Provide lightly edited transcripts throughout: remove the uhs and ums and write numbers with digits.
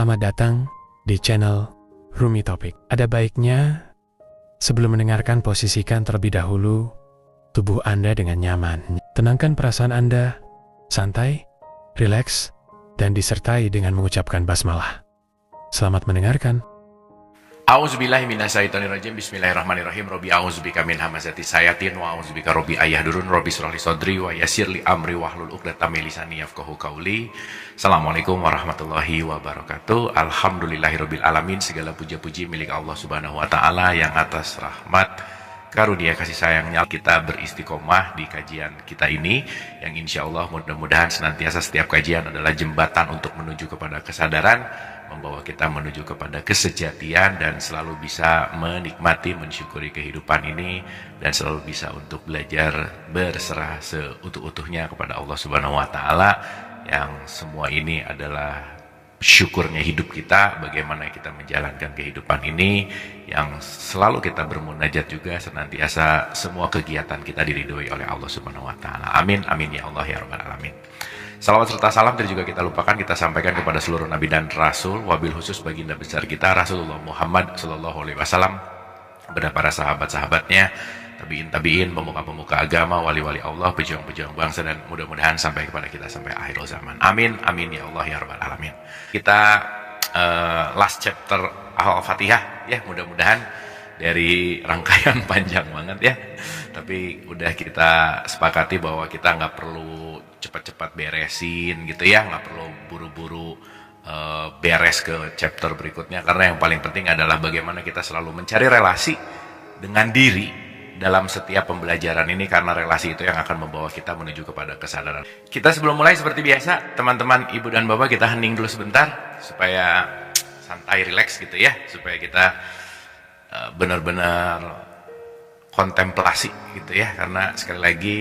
Selamat datang di channel Rumi Topik. Ada baiknya sebelum mendengarkan, posisikan terlebih dahulu tubuh Anda dengan nyaman. Tenangkan perasaan Anda, santai, rileks, dan disertai dengan mengucapkan basmalah. Selamat mendengarkan. A'udzubillahi minasyaitonirrajim. Bismillahirrahmanirrahim. Robbi a'udzubika min hamazati sayatin wa a'udzubika robbi ayahdurun. Robbi shrahli sadri wa yassirli amri wahlul 'uqdatam min lisani yafqahu qawli. Assalamualaikum warahmatullahi wabarakatuh. Alhamdulillahirabbil alamin. Segala puja-puji milik Allah Subhanahu wa taala yang atas rahmat karunia kasih sayangnya kita beristiqomah di kajian kita ini, yang insya Allah mudah-mudahan senantiasa setiap kajian adalah jembatan untuk menuju kepada kesadaran, membawa kita menuju kepada kesejatian, dan selalu bisa menikmati, mensyukuri kehidupan ini, dan selalu bisa untuk belajar berserah seutuh-utuhnya kepada Allah Subhanahu wa taala, yang semua ini adalah syukurnya hidup kita, bagaimana kita menjalankan kehidupan ini, yang selalu kita bermunajat juga senantiasa semua kegiatan kita diridhoi oleh Allah Subhanahu wa taala. Amin amin ya Allah ya rabbal alamin. Salawat serta salam tidak juga kita lupakan, kita sampaikan kepada seluruh nabi dan rasul, wabil khusus baginda besar kita Rasulullah Muhammad sallallahu alaihi wasallam, kepada para sahabat-sahabatnya, tabi'in, pemuka-pemuka agama, wali-wali Allah, pejuang-pejuang bangsa, dan mudah-mudahan sampai kepada kita sampai akhir zaman. Amin, amin ya Allah ya rabbal alamin. Kita last chapter Al-Fatihah ya, mudah-mudahan dari rangkaian panjang banget ya. Tapi udah kita sepakati bahwa kita nggak perlu cepat-cepat beresin gitu ya, nggak perlu buru-buru beres ke chapter berikutnya, karena yang paling penting adalah bagaimana kita selalu mencari relasi dengan diri dalam setiap pembelajaran ini, karena relasi itu yang akan membawa kita menuju kepada kesadaran. Kita sebelum mulai seperti biasa, teman-teman, ibu dan bapak, kita hening dulu sebentar supaya santai, rileks gitu ya, supaya kita benar-benar kontemplasi gitu ya, karena sekali lagi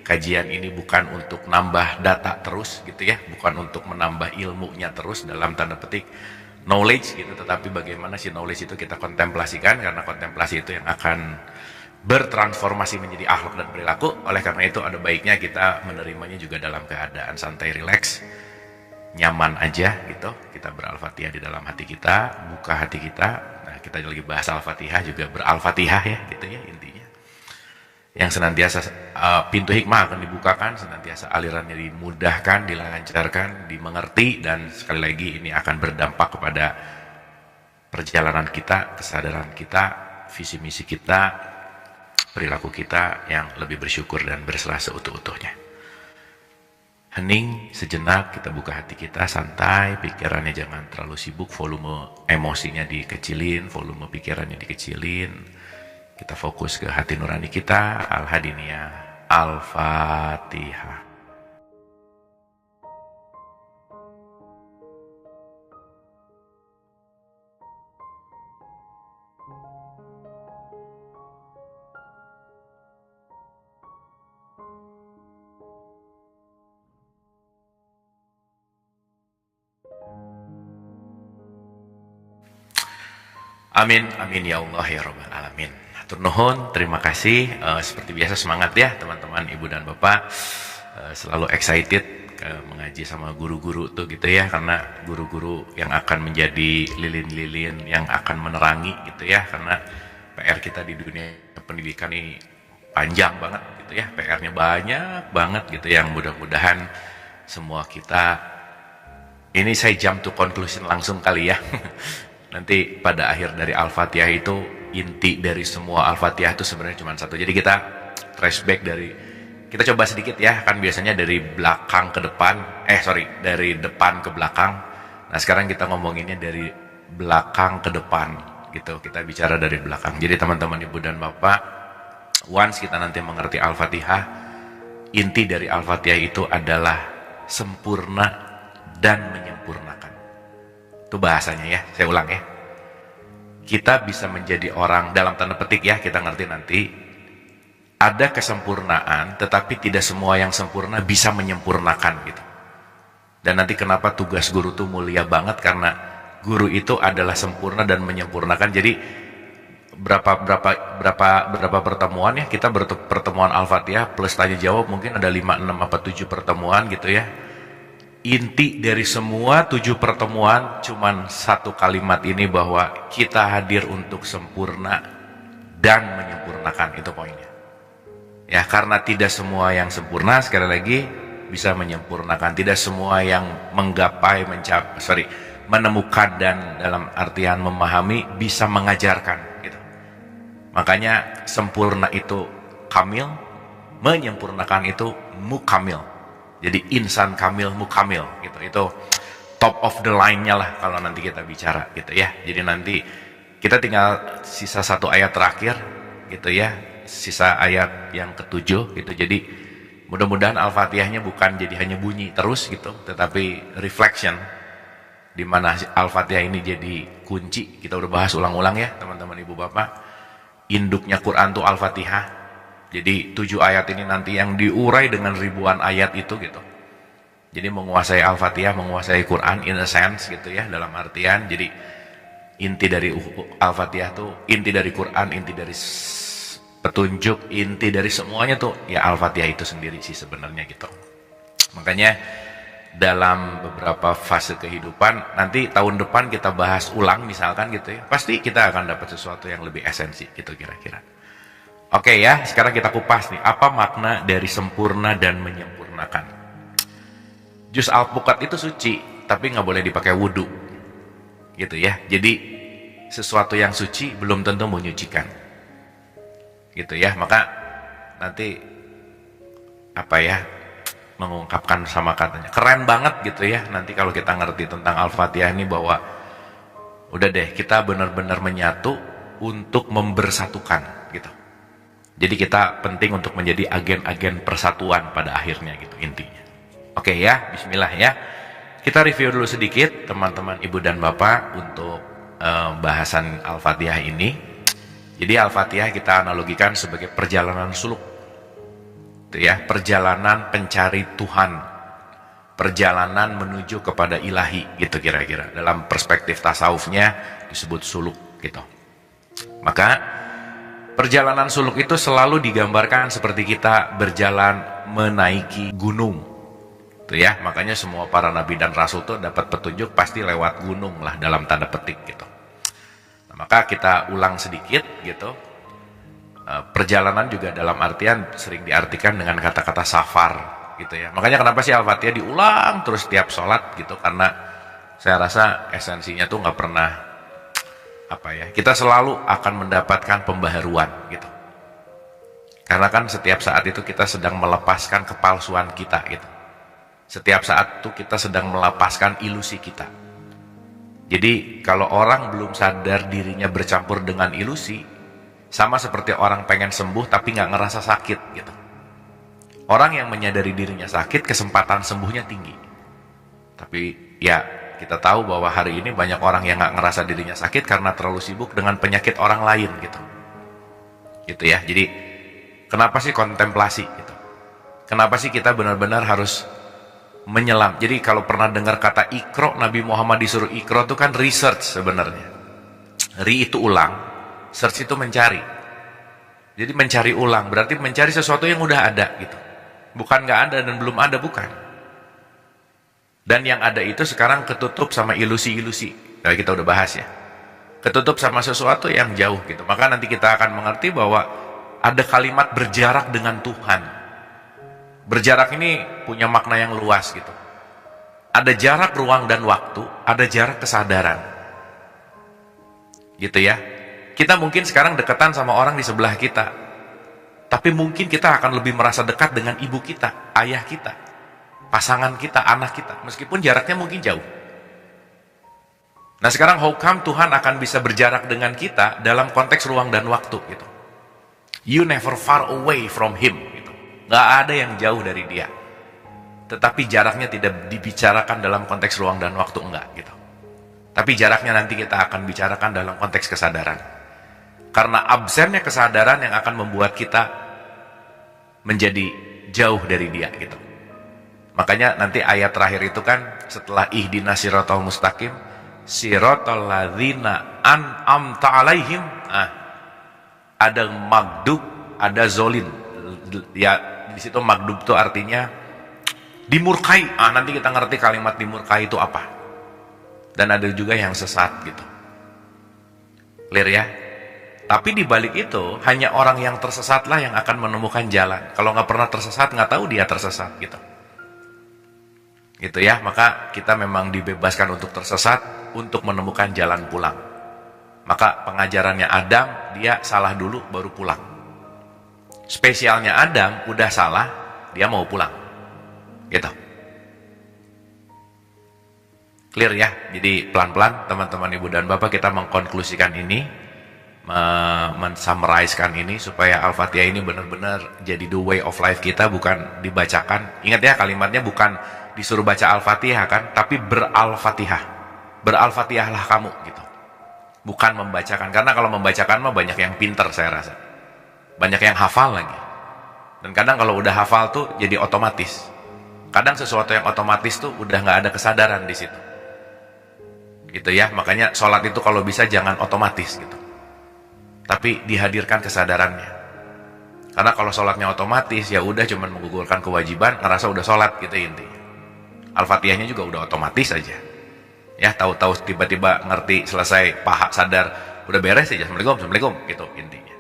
kajian ini bukan untuk nambah data terus gitu ya, bukan untuk menambah ilmunya terus dalam tanda petik knowledge gitu, tetapi bagaimana si knowledge itu kita kontemplasikan, karena kontemplasi itu yang akan bertransformasi menjadi akhlak dan perilaku. Oleh karena itu ada baiknya kita menerimanya juga dalam keadaan santai, rileks, nyaman aja gitu. Kita ber-Al-Fatihah di dalam hati kita, buka hati kita. Nah, kita lagi bahas Al-Fatihah, juga ber-Al-Fatihah ya gitu ya intinya. Yang senantiasa pintu hikmah akan dibukakan, senantiasa alirannya dimudahkan, dilancarkan, dimengerti, dan sekali lagi ini akan berdampak kepada perjalanan kita, kesadaran kita, visi misi kita, perilaku kita yang lebih bersyukur dan berserah seutuh-utuhnya. Hening sejenak, kita buka hati kita, santai, pikirannya jangan terlalu sibuk, volume emosinya dikecilin, volume pikirannya dikecilin. Kita fokus ke hati nurani kita. Al-Hadiniyah, Al-Fatihah. Amin, amin ya Allah ya rabbal alamin. Hatur nuhun, terima kasih. Seperti biasa semangat ya teman-teman, ibu dan bapak. Selalu excited mengaji sama guru-guru tuh gitu ya, karena guru-guru yang akan menjadi lilin-lilin yang akan menerangi gitu ya, karena PR kita di dunia pendidikan ini panjang banget gitu ya, PR-nya banyak banget gitu, yang mudah-mudahan semua kita, ini saya jump to conclusion langsung kali ya. Nanti pada akhir dari Al-Fatihah itu, inti dari semua Al-Fatihah itu sebenarnya cuma satu. Jadi kita flashback dari, kita coba sedikit ya, kan biasanya dari belakang ke depan, dari depan ke belakang. Nah sekarang kita ngomonginnya dari belakang ke depan gitu, kita bicara dari belakang. Jadi teman-teman ibu dan bapak, once kita nanti mengerti Al-Fatihah, inti dari Al-Fatihah itu adalah sempurna dan menyempurnakan. Itu bahasanya ya, saya ulang ya. Kita bisa menjadi orang, dalam tanda petik ya, kita ngerti nanti, ada kesempurnaan, tetapi tidak semua yang sempurna bisa menyempurnakan gitu. Dan nanti kenapa tugas guru itu mulia banget, karena guru itu adalah sempurna dan menyempurnakan. Jadi berapa pertemuan ya, kita pertemuan Al-Fatihah plus tanya jawab mungkin ada 5, 6, apa 7 pertemuan gitu ya. inti dari semua 7 pertemuan cuman satu kalimat ini, bahwa kita hadir untuk sempurna dan menyempurnakan. Itu poinnya. Ya, karena tidak semua yang sempurna, sekali lagi, bisa menyempurnakan. Tidak semua yang menggapai, menemukan dan dalam artian memahami, bisa mengajarkan gitu. Makanya sempurna itu kamil, menyempurnakan itu mukamil. Jadi insan kamil, mukamil gitu. Itu top of the line-nya lah kalau nanti kita bicara gitu ya. Jadi nanti kita tinggal sisa 1 ayat terakhir gitu ya. Sisa ayat yang ke-7 gitu. Jadi mudah-mudahan Al-Fatihahnya bukan jadi hanya bunyi terus gitu, tetapi reflection, di mana Al-Fatihah ini jadi kunci. Kita udah bahas ulang-ulang ya teman-teman ibu bapak. Induknya Quran tuh Al-Fatihah. Jadi 7 ayat ini nanti yang diurai dengan ribuan ayat itu gitu. Jadi menguasai Al-Fatihah, menguasai Quran in a sense gitu ya, dalam artian jadi inti dari Al-Fatihah tuh, inti dari Quran, inti dari petunjuk, inti dari semuanya tuh ya Al-Fatihah itu sendiri sih sebenarnya gitu. Makanya dalam beberapa fase kehidupan, nanti tahun depan kita bahas ulang misalkan gitu ya, pasti kita akan dapat sesuatu yang lebih esensi gitu kira-kira. Oke ya, sekarang kita kupas nih, apa makna dari sempurna dan menyempurnakan. Jus alpukat itu suci, tapi nggak boleh dipakai wudhu, gitu ya. Jadi sesuatu yang suci belum tentu menyucikan, gitu ya. Maka nanti apa ya, mengungkapkan sama katanya, keren banget gitu ya. Nanti kalau kita ngerti tentang Al-Fatihah ini, bahwa udah deh kita benar-benar menyatu untuk membersatukan gitu. Jadi kita penting untuk menjadi agen-agen persatuan pada akhirnya gitu intinya. Oke ya, bismillah ya. Kita review dulu sedikit teman-teman ibu dan bapak untuk bahasan Al-Fatihah ini. Jadi Al-Fatihah kita analogikan sebagai perjalanan suluk. Itu ya, perjalanan pencari Tuhan. Perjalanan menuju kepada ilahi gitu kira-kira. Dalam perspektif tasawufnya disebut suluk gitu. Maka perjalanan suluk itu selalu digambarkan seperti kita berjalan menaiki gunung. Tuh ya, makanya semua para nabi dan rasul tuh dapat petunjuk pasti lewat gunung lah dalam tanda petik gitu. Nah, maka kita ulang sedikit gitu. Perjalanan juga dalam artian sering diartikan dengan kata-kata safar gitu ya. Makanya kenapa sih Al-Fatihah diulang terus tiap sholat gitu, karena saya rasa esensinya tuh nggak pernah kita selalu akan mendapatkan pembaharuan gitu. Karena kan setiap saat itu kita sedang melepaskan kepalsuan kita gitu. Setiap saat itu kita sedang melepaskan ilusi kita. Jadi kalau orang belum sadar dirinya bercampur dengan ilusi, sama seperti orang pengen sembuh tapi nggak ngerasa sakit gitu. Orang yang menyadari dirinya sakit, kesempatan sembuhnya tinggi. Tapi ya kita tahu bahwa hari ini banyak orang yang nggak ngerasa dirinya sakit karena terlalu sibuk dengan penyakit orang lain gitu. Gitu ya. Jadi kenapa sih kontemplasi gitu? Kenapa sih kita benar-benar harus menyelam? Jadi kalau pernah dengar kata ikro, Nabi Muhammad disuruh ikro itu kan research sebenarnya. Ri itu ulang, search itu mencari. Jadi mencari ulang berarti mencari sesuatu yang udah ada gitu. Bukan nggak ada dan belum ada, bukan. Dan yang ada itu sekarang ketutup sama ilusi-ilusi. Nah, kita udah bahas ya. Ketutup sama sesuatu yang jauh gitu. Maka nanti kita akan mengerti bahwa ada kalimat berjarak dengan Tuhan. Berjarak ini punya makna yang luas gitu. Ada jarak ruang dan waktu, ada jarak kesadaran. Gitu ya. Kita mungkin sekarang deketan sama orang di sebelah kita. Tapi mungkin kita akan lebih merasa dekat dengan ibu kita, ayah kita, pasangan kita, anak kita, meskipun jaraknya mungkin jauh. Nah sekarang how come Tuhan akan bisa berjarak dengan kita dalam konteks ruang dan waktu gitu. You never far away from Him gitu. Gak ada yang jauh dari Dia. Tetapi jaraknya tidak dibicarakan dalam konteks ruang dan waktu, enggak gitu. Tapi jaraknya nanti kita akan bicarakan dalam konteks kesadaran. Karena absennya kesadaran yang akan membuat kita menjadi jauh dari Dia gitu. Makanya nanti ayat terakhir itu kan setelah ihdinas siratal mustaqim, siratal ladzina an'amta alaihim, ada magdub, ada zolin. Ya di situ magdub itu artinya Dimurkai, nanti kita ngerti kalimat dimurkai itu apa. Dan ada juga yang sesat gitu. Clear ya? Tapi di balik itu, hanya orang yang tersesatlah yang akan menemukan jalan. Kalau nggak pernah tersesat, nggak tahu dia tersesat gitu. Gitu ya, maka kita memang dibebaskan untuk tersesat, untuk menemukan jalan pulang. Maka pengajarannya Adam, dia salah dulu baru pulang. Spesialnya Adam, udah salah, dia mau pulang. Gitu. Clear ya? Jadi pelan-pelan teman-teman ibu dan bapak kita mengkonklusikan ini, mensummarizekan ini supaya Al-Fatihah ini benar-benar jadi the way of life kita, bukan dibacakan. Ingat ya, kalimatnya bukan disuruh baca Al-Fatihah kan, tapi beral-Fatihah. Beral-Fatihahlah kamu gitu. Bukan membacakan, karena kalau membacakan mah banyak yang pinter saya rasa. Banyak yang hafal lagi. Dan kadang kalau udah hafal tuh jadi otomatis. Kadang sesuatu yang otomatis tuh udah nggak ada kesadaran di situ. Gitu ya, makanya sholat itu kalau bisa jangan otomatis gitu. Tapi dihadirkan kesadarannya. Karena kalau sholatnya otomatis, ya udah cuman menggugurkan kewajiban, ngerasa udah sholat gitu intinya. Al-Fatihahnya juga udah otomatis aja. Ya, tahu-tahu tiba-tiba ngerti, selesai, paha, sadar, udah beres aja, Assalamualaikum gitu intinya.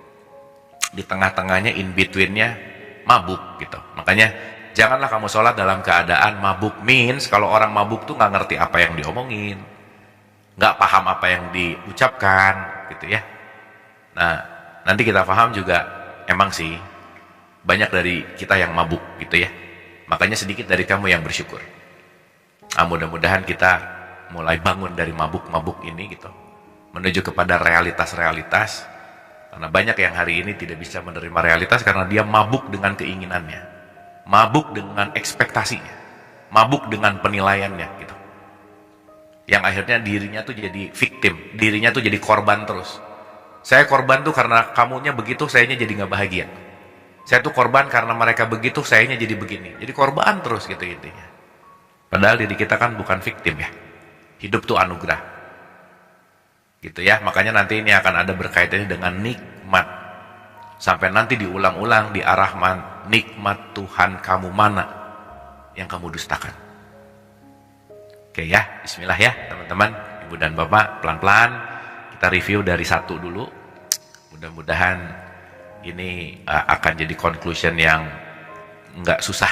Di tengah-tengahnya, in between-nya mabuk gitu. Makanya janganlah kamu sholat dalam keadaan mabuk. Means kalau orang mabuk tuh nggak ngerti apa yang diomongin, nggak paham apa yang diucapkan gitu ya. Nah, nanti kita paham juga, emang sih banyak dari kita yang mabuk gitu ya. Makanya sedikit dari kamu yang bersyukur. Mudah-mudahan kita mulai bangun dari mabuk-mabuk ini gitu, menuju kepada realitas-realitas. Karena banyak yang hari ini tidak bisa menerima realitas karena dia mabuk dengan keinginannya, mabuk dengan ekspektasinya, mabuk dengan penilaiannya gitu. Yang akhirnya dirinya tuh jadi victim, dirinya tuh jadi korban terus. Saya korban tuh karena kamunya begitu, sayanya jadi nggak bahagia. Saya tuh korban karena mereka begitu, sayanya jadi begini. Jadi korban terus gitu intinya. Padahal diri kita kan bukan victim ya. Hidup tuh anugerah. Gitu ya, makanya nanti ini akan ada berkaitannya dengan nikmat. Sampai nanti diulang-ulang di Ar-Rahman, nikmat Tuhan kamu mana yang kamu dustakan. Oke ya, bismillah ya teman-teman, ibu dan bapak, pelan-pelan kita review dari satu dulu. Mudah-mudahan ini akan jadi conclusion yang nggak susah,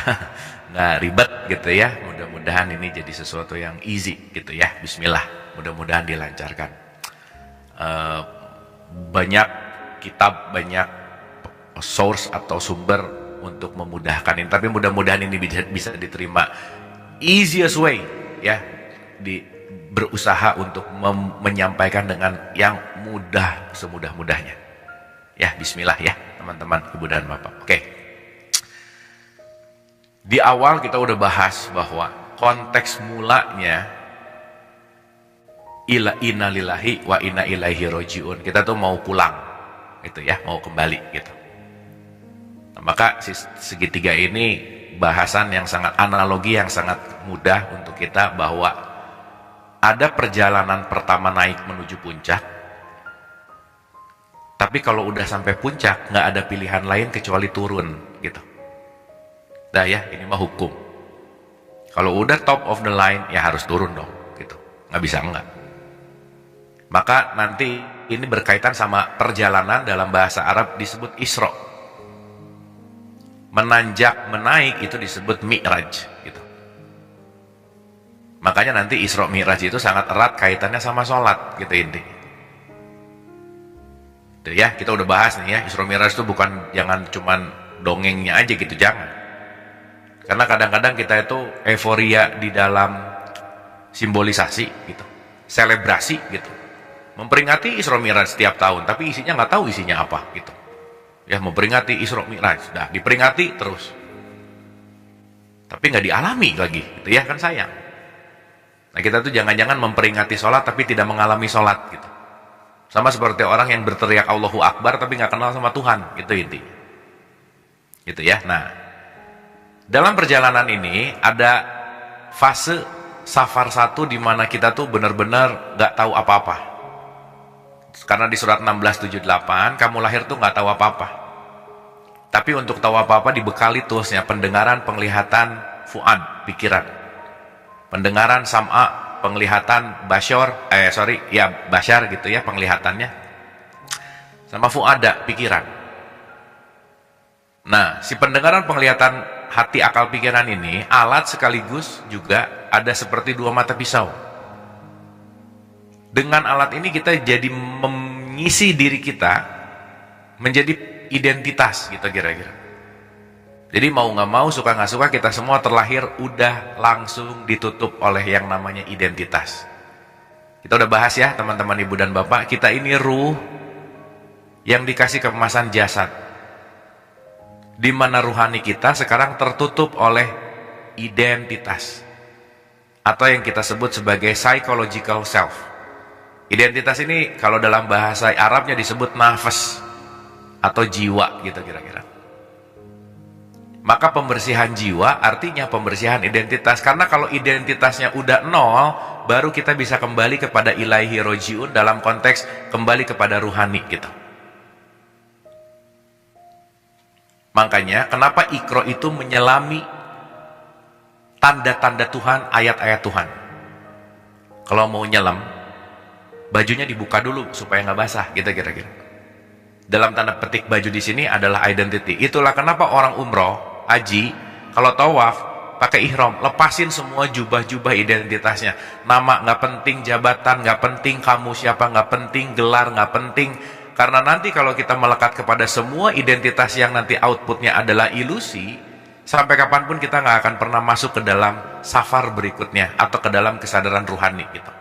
nggak ribet gitu ya. Mudah-mudahan ini jadi sesuatu yang easy gitu ya. Bismillah, mudah-mudahan dilancarkan. Banyak kitab, banyak source atau sumber untuk memudahkan ini, tapi mudah-mudahan ini bisa diterima easiest way ya, berusaha untuk menyampaikan dengan yang mudah, semudah-mudahnya ya. Bismillah ya teman-teman, ibu dan bapak. Oke. Di awal kita udah bahas bahwa konteks mulanya inna lillahi wa inna ilaihi rojiun. Kita tuh mau pulang gitu ya, mau kembali gitu. Nah, maka segitiga ini bahasan yang sangat, analogi yang sangat mudah untuk kita, bahwa ada perjalanan pertama naik menuju puncak, tapi kalau udah sampai puncak nggak ada pilihan lain kecuali turun gitu. Nah ya, ini mah hukum. Kalau udah top of the line ya harus turun dong gitu, nggak bisa enggak. Maka nanti ini berkaitan sama perjalanan, dalam bahasa Arab disebut Isra. Menanjak, menaik itu disebut Mi'raj gitu. Makanya nanti Isra Mi'raj itu sangat erat kaitannya sama sholat gitu intinya. Tuh ya, kita udah bahas nih ya, Isra Mi'raj itu bukan, jangan cuman dongengnya aja gitu, jangan. Karena kadang-kadang kita itu euforia di dalam simbolisasi gitu, selebrasi gitu, memperingati Isra Mi'raj setiap tahun, tapi isinya nggak tahu isinya apa gitu. Ya, memperingati Isra Mi'raj, dah diperingati terus, tapi nggak dialami lagi, gitu ya, kan sayang. Nah kita tuh jangan-jangan memperingati sholat tapi tidak mengalami sholat gitu. Sama seperti orang yang berteriak Allahu Akbar tapi nggak kenal sama Tuhan, gitu intinya. Gitu ya. Nah, dalam perjalanan ini ada fase safar satu di mana kita tuh benar-benar nggak tahu apa-apa. Karena di surat 1678, kamu lahir tuh nggak tahu apa-apa. Tapi untuk tahu apa-apa dibekali terusnya pendengaran, penglihatan, fuad, pikiran. Pendengaran, sam'a, penglihatan, basyar gitu ya penglihatannya. Sama fuada, pikiran. Nah, si pendengaran, penglihatan, hati, akal, pikiran ini alat sekaligus juga ada seperti dua mata pisau. Dengan alat ini kita jadi mengisi diri kita menjadi identitas gitu kira-kira. Jadi mau nggak mau, suka nggak suka, kita semua terlahir udah langsung ditutup oleh yang namanya identitas. Kita udah bahas ya teman-teman ibu dan bapak, kita ini ruh yang dikasih kemasan jasad, di mana ruhani kita sekarang tertutup oleh identitas, atau yang kita sebut sebagai psychological self. Identitas ini kalau dalam bahasa Arabnya disebut nafas atau jiwa gitu kira-kira. Maka pembersihan jiwa artinya pembersihan identitas, karena kalau identitasnya udah nol, baru kita bisa kembali kepada ilaihi rojiun, dalam konteks kembali kepada ruhani gitu. Makanya kenapa Iqra itu menyelami tanda-tanda Tuhan, ayat-ayat Tuhan. Kalau mau nyelam, bajunya dibuka dulu supaya nggak basah gitu kira-kira. Dalam tanda petik baju di sini adalah identity. Itulah kenapa orang umroh, haji, kalau tawaf pakai ihram, lepasin semua jubah-jubah identitasnya. Nama nggak penting, jabatan nggak penting, kamu siapa nggak penting, gelar nggak penting. Karena nanti kalau kita melekat kepada semua identitas yang nanti outputnya adalah ilusi, sampai kapanpun kita nggak akan pernah masuk ke dalam safar berikutnya atau ke dalam kesadaran ruhani gitu.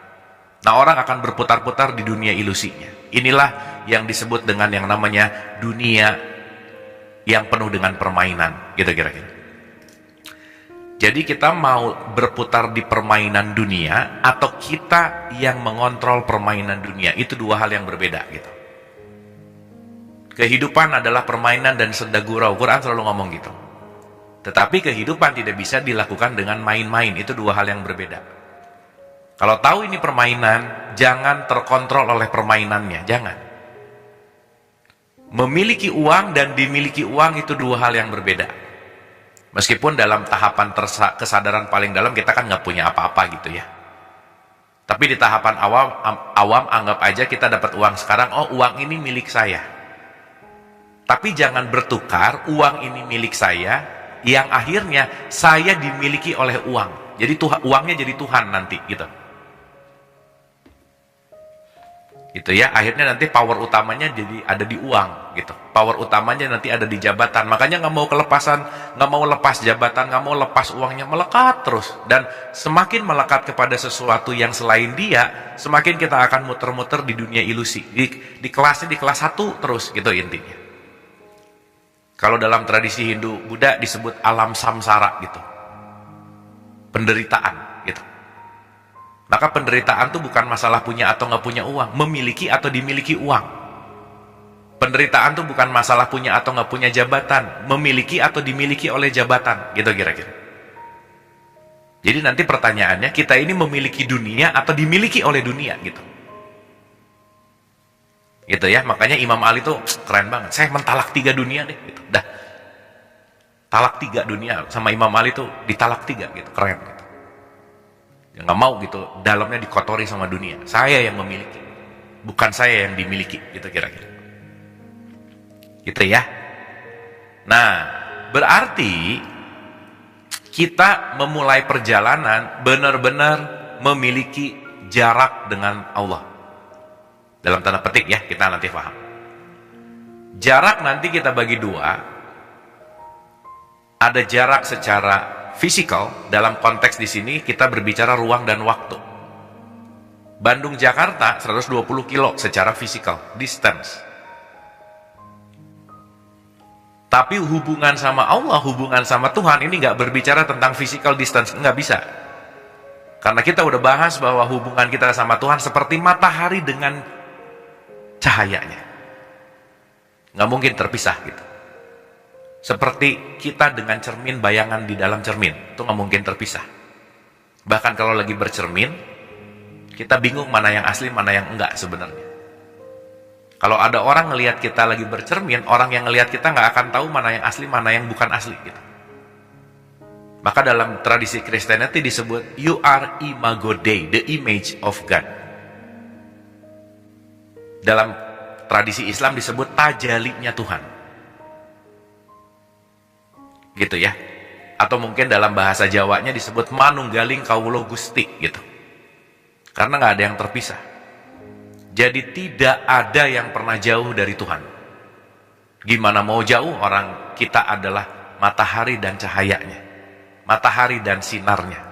Nah, orang akan berputar-putar di dunia ilusinya. Inilah yang disebut dengan yang namanya dunia yang penuh dengan permainan gitu kira-kira. Jadi kita mau berputar di permainan dunia atau kita yang mengontrol permainan dunia, itu dua hal yang berbeda gitu. Kehidupan adalah permainan dan senda gurau, Quran selalu ngomong gitu. Tetapi kehidupan tidak bisa dilakukan dengan main-main, itu dua hal yang berbeda. Kalau tahu ini permainan, jangan terkontrol oleh permainannya, jangan. Memiliki uang dan dimiliki uang itu dua hal yang berbeda. Meskipun dalam tahapan kesadaran paling dalam kita kan nggak punya apa-apa gitu ya. Tapi di tahapan awam anggap aja kita dapat uang sekarang, oh uang ini milik saya. Tapi jangan bertukar uang ini milik saya, yang akhirnya saya dimiliki oleh uang. Jadi uangnya jadi Tuhan nanti gitu. Gitu ya, akhirnya nanti power utamanya jadi ada di uang gitu. Power utamanya nanti ada di jabatan. Makanya nggak mau kelepasan, nggak mau lepas jabatan, nggak mau lepas uangnya, melekat terus. Dan semakin melekat kepada sesuatu yang selain dia, semakin kita akan muter-muter di dunia ilusi. Di kelas 1 terus gitu intinya. Kalau dalam tradisi Hindu Buddha disebut alam samsara gitu, penderitaan gitu. Maka penderitaan itu bukan masalah punya atau nggak punya uang, memiliki atau dimiliki uang. Penderitaan itu bukan masalah punya atau nggak punya jabatan, memiliki atau dimiliki oleh jabatan, gitu kira-kira. Jadi nanti pertanyaannya, kita ini memiliki dunia atau dimiliki oleh dunia, gitu. Gitu ya, makanya Imam Ali tuh keren banget. Saya mentalak 3 dunia deh, gitu. Dah, talak 3 dunia sama Imam Ali tuh ditalak 3, gitu, keren. Gitu. Ya nggak mau gitu, dalamnya dikotori sama dunia. Saya yang memiliki, bukan saya yang dimiliki, gitu kira-kira. Gitu ya. Nah, berarti kita memulai perjalanan benar-benar memiliki jarak dengan Allah. Dalam tanda petik ya, kita nanti paham. Jarak nanti kita bagi 2. Ada jarak secara fisikal, dalam konteks di sini kita berbicara ruang dan waktu. Bandung Jakarta 120 kilo secara fisikal, distance. Tapi hubungan sama Allah, hubungan sama Tuhan ini nggak berbicara tentang physical distance, nggak bisa. Karena kita udah bahas bahwa hubungan kita sama Tuhan seperti matahari dengan cahayanya. Nggak mungkin terpisah gitu. Seperti kita dengan cermin, bayangan di dalam cermin, itu nggak mungkin terpisah. Bahkan kalau lagi bercermin, kita bingung mana yang asli, mana yang enggak sebenarnya. Kalau ada orang ngelihat kita lagi bercermin, orang yang ngelihat kita nggak akan tahu mana yang asli, mana yang bukan asli gitu. Maka dalam tradisi Christianity disebut you are imago Dei, the image of God. Dalam tradisi Islam disebut tajalinya Tuhan. Gitu ya. Atau mungkin dalam bahasa Jawanya disebut manunggaling kawula Gusti gitu. Karena nggak ada yang terpisah. Jadi tidak ada yang pernah jauh dari Tuhan. Gimana mau jauh, orang kita adalah matahari dan cahayanya. Matahari dan sinarnya.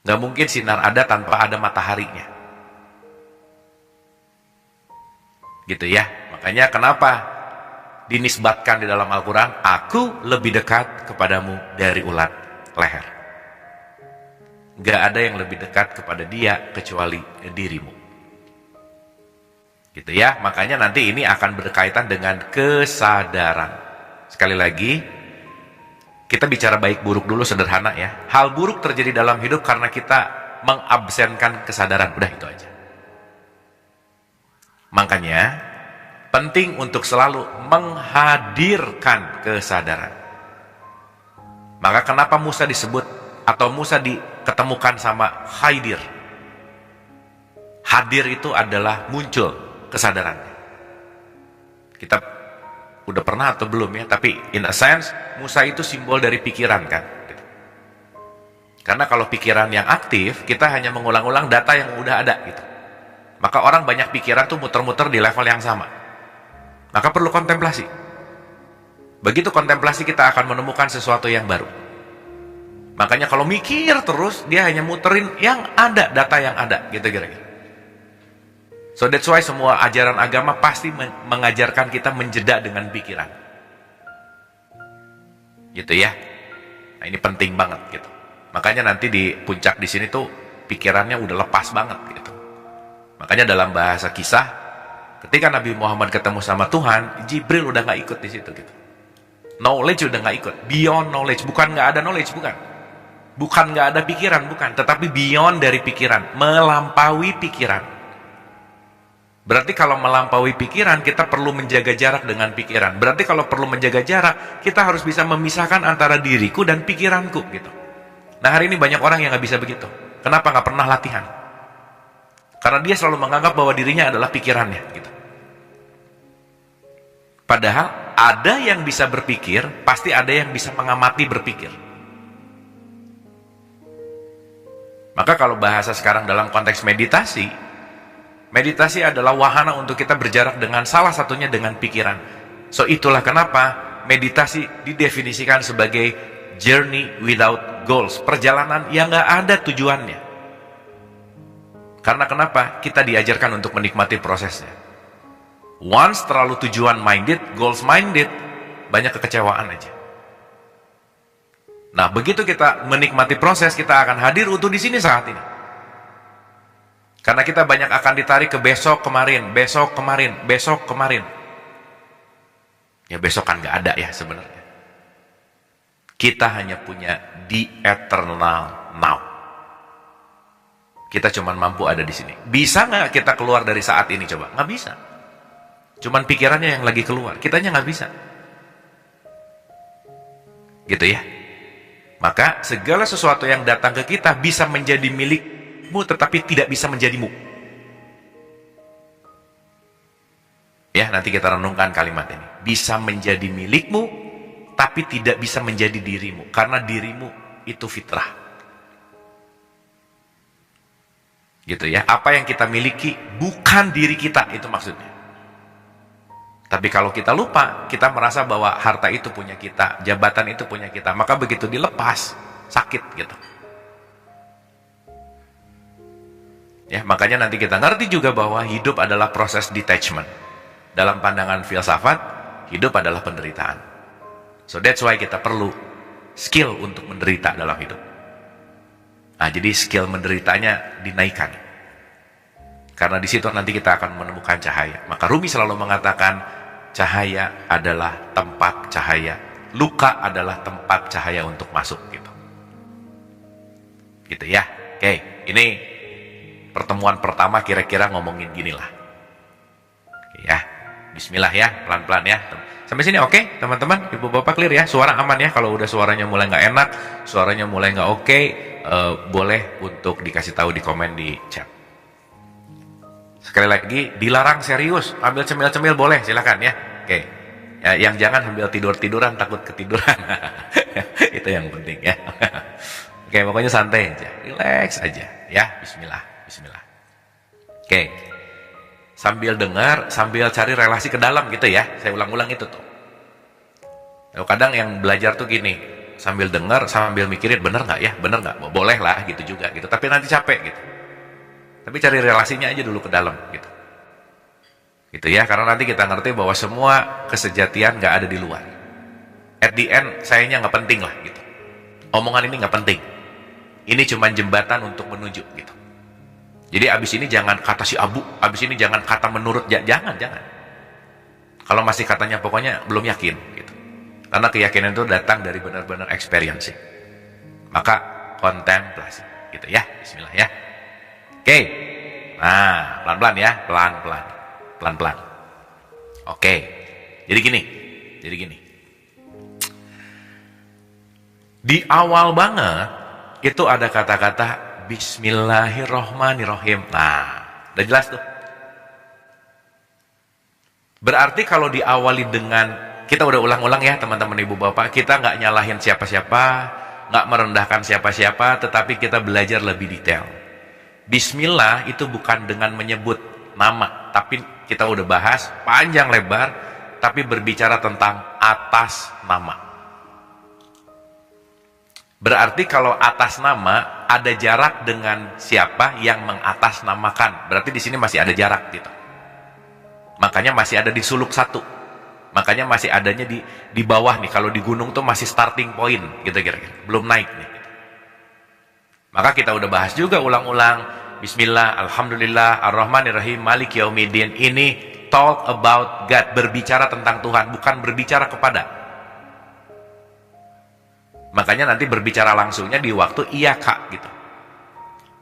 Nggak mungkin sinar ada tanpa ada mataharinya. Gitu ya. Makanya kenapa dinisbatkan di dalam Al-Quran, aku lebih dekat kepadamu dari ulat leher. Gak ada yang lebih dekat kepada dia kecuali dirimu. Gitu ya, makanya nanti ini akan berkaitan dengan kesadaran. Sekali lagi, kita bicara baik buruk dulu sederhana ya. Hal buruk terjadi dalam hidup karena kita mengabsenkan kesadaran. Udah itu aja. Makanya penting untuk selalu menghadirkan kesadaran. Maka kenapa Musa disebut atau Musa diketemukan sama Haidir? Hadir itu adalah muncul kesadarannya. Kita udah pernah atau belum ya, tapi in a sense Musa itu simbol dari pikiran kan. Karena kalau pikiran yang aktif, kita hanya mengulang-ulang data yang udah ada gitu. Maka orang banyak pikiran tuh muter-muter di level yang sama. Maka perlu kontemplasi. Begitu kontemplasi kita akan menemukan sesuatu yang baru. Makanya kalau mikir terus, dia hanya muterin yang ada, data yang ada, gitu kira-kira. So that's why semua ajaran agama pasti mengajarkan kita menjeda dengan pikiran. Gitu ya. Nah ini penting banget gitu. Makanya nanti di puncak di sini tuh pikirannya udah lepas banget gitu. Makanya dalam bahasa kisah, ketika Nabi Muhammad ketemu sama Tuhan, Jibril udah gak ikut di situ gitu. Knowledge udah gak ikut. Beyond knowledge, bukan gak ada knowledge, bukan. Bukan gak ada pikiran, bukan. Tetapi beyond dari pikiran, melampaui pikiran. Berarti kalau melampaui pikiran, kita perlu menjaga jarak dengan pikiran. Berarti kalau perlu menjaga jarak, kita harus bisa memisahkan antara diriku dan pikiranku gitu. Nah hari ini banyak orang yang gak bisa begitu. Kenapa? Gak pernah latihan. Karena dia selalu menganggap bahwa dirinya adalah pikirannya gitu. Padahal ada yang bisa berpikir, pasti ada yang bisa mengamati berpikir. Maka kalau bahasa sekarang dalam konteks meditasi, meditasi adalah wahana untuk kita berjarak dengan salah satunya dengan pikiran. So itulah kenapa meditasi didefinisikan sebagai journey without goals, perjalanan yang gak ada tujuannya. Karena kenapa? Kita diajarkan untuk menikmati prosesnya. Once terlalu tujuan minded, goals minded, banyak kekecewaan aja. Nah, begitu kita menikmati proses, kita akan hadir utuh di sini saat ini. Karena kita banyak akan ditarik ke besok kemarin, besok kemarin, besok kemarin. Ya besok kan nggak ada ya sebenarnya. Kita hanya punya the eternal now. Kita cuman mampu ada di sini. Bisa nggak kita keluar dari saat ini coba? Nggak bisa. Cuman pikirannya yang lagi keluar. Kitanya nggak bisa. Gitu ya. Maka segala sesuatu yang datang ke kita bisa menjadi milikmu, tetapi tidak bisa menjadimu. Ya, nanti kita renungkan kalimat ini. Bisa menjadi milikmu, tapi tidak bisa menjadi dirimu. Karena dirimu itu fitrah. Gitu ya, apa yang kita miliki bukan diri kita, itu maksudnya. Tapi kalau kita lupa, kita merasa bahwa harta itu punya kita, jabatan itu punya kita, maka begitu dilepas, sakit gitu. Ya, makanya nanti kita ngerti juga bahwa hidup adalah proses detachment. Dalam pandangan filsafat, hidup adalah penderitaan. So that's why kita perlu skill untuk menderita dalam hidup. Nah, jadi skill menderitanya dinaikkan. Karena di situ nanti kita akan menemukan cahaya. Maka Rumi selalu mengatakan, cahaya adalah tempat cahaya. Luka adalah tempat cahaya untuk masuk gitu. Gitu ya. Oke, ini pertemuan pertama kira-kira ngomongin ginilah. Oke, ya. Bismillah ya, pelan-pelan ya. Sampai sini oke, teman-teman, ibu bapak clear ya? Suara aman ya? Kalau udah suaranya mulai nggak enak, suaranya mulai nggak oke, boleh untuk dikasih tahu di komen di chat. Sekali lagi, dilarang serius, ambil cemil-cemil boleh, silakan ya. Oke, ya, yang jangan ambil tidur-tiduran, takut ketiduran. Itu yang penting ya. Oke, pokoknya santai aja, relax aja ya. Bismillah, bismillah. Oke, sambil dengar, sambil cari relasi ke dalam gitu ya. Saya ulang-ulang itu tuh. Kadang yang belajar tuh gini, sambil dengar, sambil mikirin bener nggak ya, bener nggak, boleh lah gitu juga gitu. Tapi nanti capek gitu. Tapi cari relasinya aja dulu ke dalam gitu. Gitu ya, karena nanti kita ngerti bahwa semua kesejatian nggak ada di luar. At the end, sayanya nggak penting lah gitu. Omongan ini nggak penting. Ini cuma jembatan untuk menuju gitu. Jadi abis ini jangan kata si Abu, abis ini jangan kata menurut, jangan. Kalau masih katanya pokoknya belum yakin gitu. Karena keyakinan itu datang dari benar-benar experiencing. Maka kontemplasi gitu ya. Bismillah ya. Oke. Nah, pelan-pelan ya, pelan-pelan. Oke. Jadi gini. Di awal banget itu ada kata-kata Bismillahirrohmanirrohim. Nah, udah jelas tuh. Berarti kalau diawali dengan, kita udah ulang-ulang ya teman-teman ibu bapak, kita nggak nyalahin siapa-siapa, nggak merendahkan siapa-siapa, tetapi kita belajar lebih detail. Bismillah itu bukan dengan menyebut nama, tapi kita udah bahas panjang lebar, tapi berbicara tentang atas nama. Berarti kalau atas nama ada jarak dengan siapa yang mengatasnamakan. Berarti di sini masih ada jarak gitu. Makanya masih ada di suluk 1. Makanya masih adanya di bawah nih. Kalau di gunung tuh masih starting point gitu kira-kira. Belum naik nih. Maka kita udah bahas juga ulang-ulang. Bismillah, Alhamdulillah, Ar-Rahmanir-Rahim, Malik Yaumiddin. Ini talk about God. Berbicara tentang Tuhan, bukan berbicara kepada. Makanya nanti berbicara langsungnya di waktu iya kak gitu.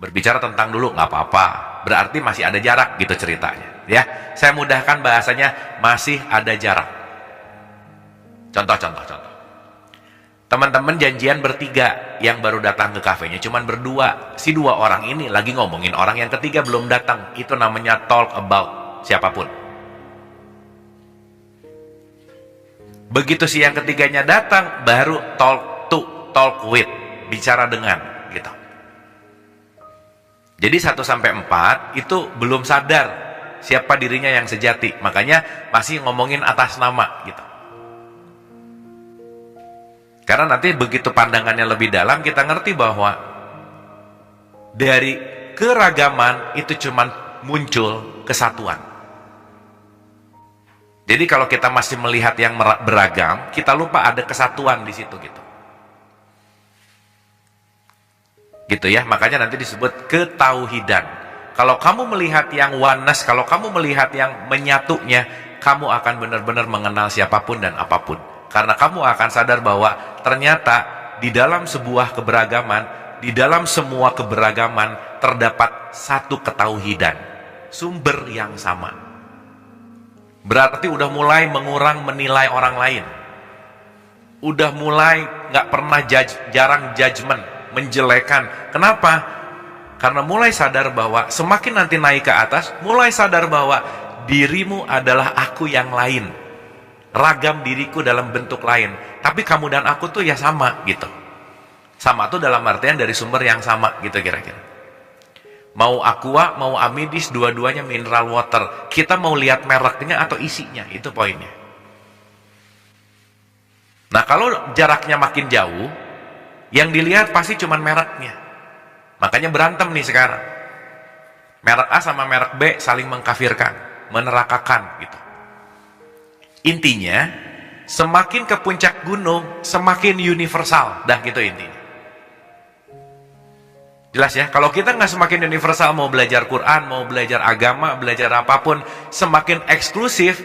Berbicara tentang dulu nggak apa-apa. Berarti masih ada jarak gitu ceritanya. Ya, saya mudahkan bahasanya, masih ada jarak. Contoh. Teman-teman janjian bertiga, yang baru datang ke kafenya cuman berdua. Si 2 orang ini lagi ngomongin orang yang ketiga belum datang. Itu namanya talk about siapapun. Begitu si yang ketiganya datang, baru talk with, bicara dengan gitu. Jadi 1-4 itu belum sadar siapa dirinya yang sejati, makanya masih ngomongin atas nama gitu. Karena nanti begitu pandangannya lebih dalam, kita ngerti bahwa dari keragaman itu cuman muncul kesatuan. Jadi kalau kita masih melihat yang beragam, kita lupa ada kesatuan di situ gitu. Gitu ya, makanya nanti disebut ketauhidan. Kalau kamu melihat yang oneness, kalau kamu melihat yang menyatunya, kamu akan benar-benar mengenal siapapun dan apapun. Karena kamu akan sadar bahwa ternyata di dalam sebuah keberagaman, di dalam semua keberagaman terdapat satu ketauhidan, sumber yang sama. Berarti udah mulai mengurang menilai orang lain. Udah mulai nggak pernah jarang judgment, menjelekan. Kenapa? Karena mulai sadar bahwa semakin nanti naik ke atas, mulai sadar bahwa dirimu adalah aku yang lain. Ragam diriku dalam bentuk lain. Tapi kamu dan aku tuh ya sama gitu. Sama tuh dalam artian dari sumber yang sama gitu kira-kira. Mau aqua, mau amidis, dua-duanya mineral water. Kita mau lihat mereknya atau isinya, itu poinnya. Nah kalau jaraknya makin jauh, yang dilihat pasti cuma mereknya. Makanya berantem nih sekarang. Merek A sama merek B saling mengkafirkan, menerakakan gitu. Intinya, semakin ke puncak gunung, semakin universal. Dah gitu intinya. Jelas ya, kalau kita nggak semakin universal, mau belajar Quran, mau belajar agama, belajar apapun, semakin eksklusif,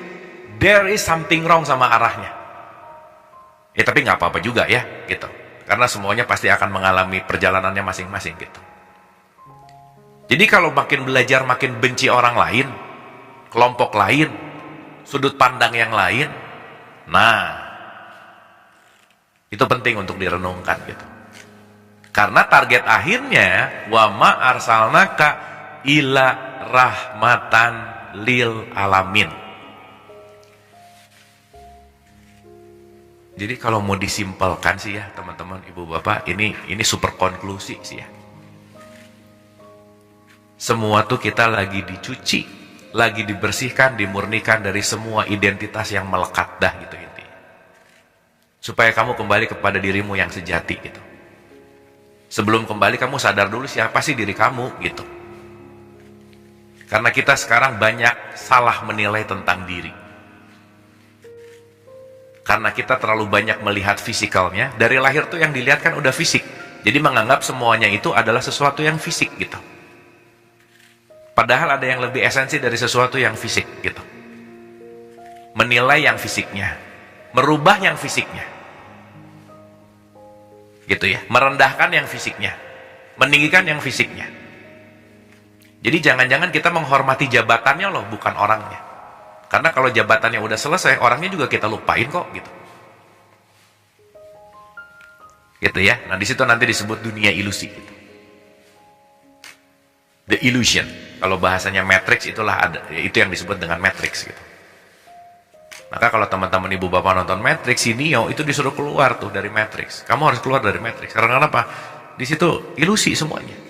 there is something wrong sama arahnya. Ya tapi nggak apa-apa juga ya, gitu. Karena semuanya pasti akan mengalami perjalanannya masing-masing gitu. Jadi kalau makin belajar makin benci orang lain, kelompok lain, sudut pandang yang lain, Nah, itu penting untuk direnungkan gitu. Karena target akhirnya wa ma arsalnaka ila rahmatan lil alamin. Jadi kalau mau disimpelkan sih ya teman-teman, ibu bapak, ini super konklusi sih ya. Semua tuh kita lagi dicuci, lagi dibersihkan, dimurnikan dari semua identitas yang melekat dah gitu intinya. Supaya kamu kembali kepada dirimu yang sejati gitu. Sebelum kembali kamu sadar dulu siapa sih diri kamu gitu. Karena kita sekarang banyak salah menilai tentang diri. Karena kita terlalu banyak melihat fisikalnya, dari lahir tuh yang dilihat kan udah fisik. Jadi menganggap semuanya itu adalah sesuatu yang fisik gitu. Padahal ada yang lebih esensi dari sesuatu yang fisik gitu. Menilai yang fisiknya, merubah yang fisiknya. Gitu ya, merendahkan yang fisiknya, meninggikan yang fisiknya. Jadi jangan-jangan kita menghormati jabatannya loh, bukan orangnya. Karena kalau jabatannya udah selesai, orangnya juga kita lupain kok gitu. Gitu ya. Nah, di situ nanti disebut dunia ilusi gitu. The illusion. Kalau bahasanya Matrix itulah ada, itu yang disebut dengan Matrix gitu. Maka kalau teman-teman ibu bapak nonton Matrix, si Neo itu disuruh keluar tuh dari Matrix. Kamu harus keluar dari Matrix. Karena kenapa? Di situ ilusi semuanya.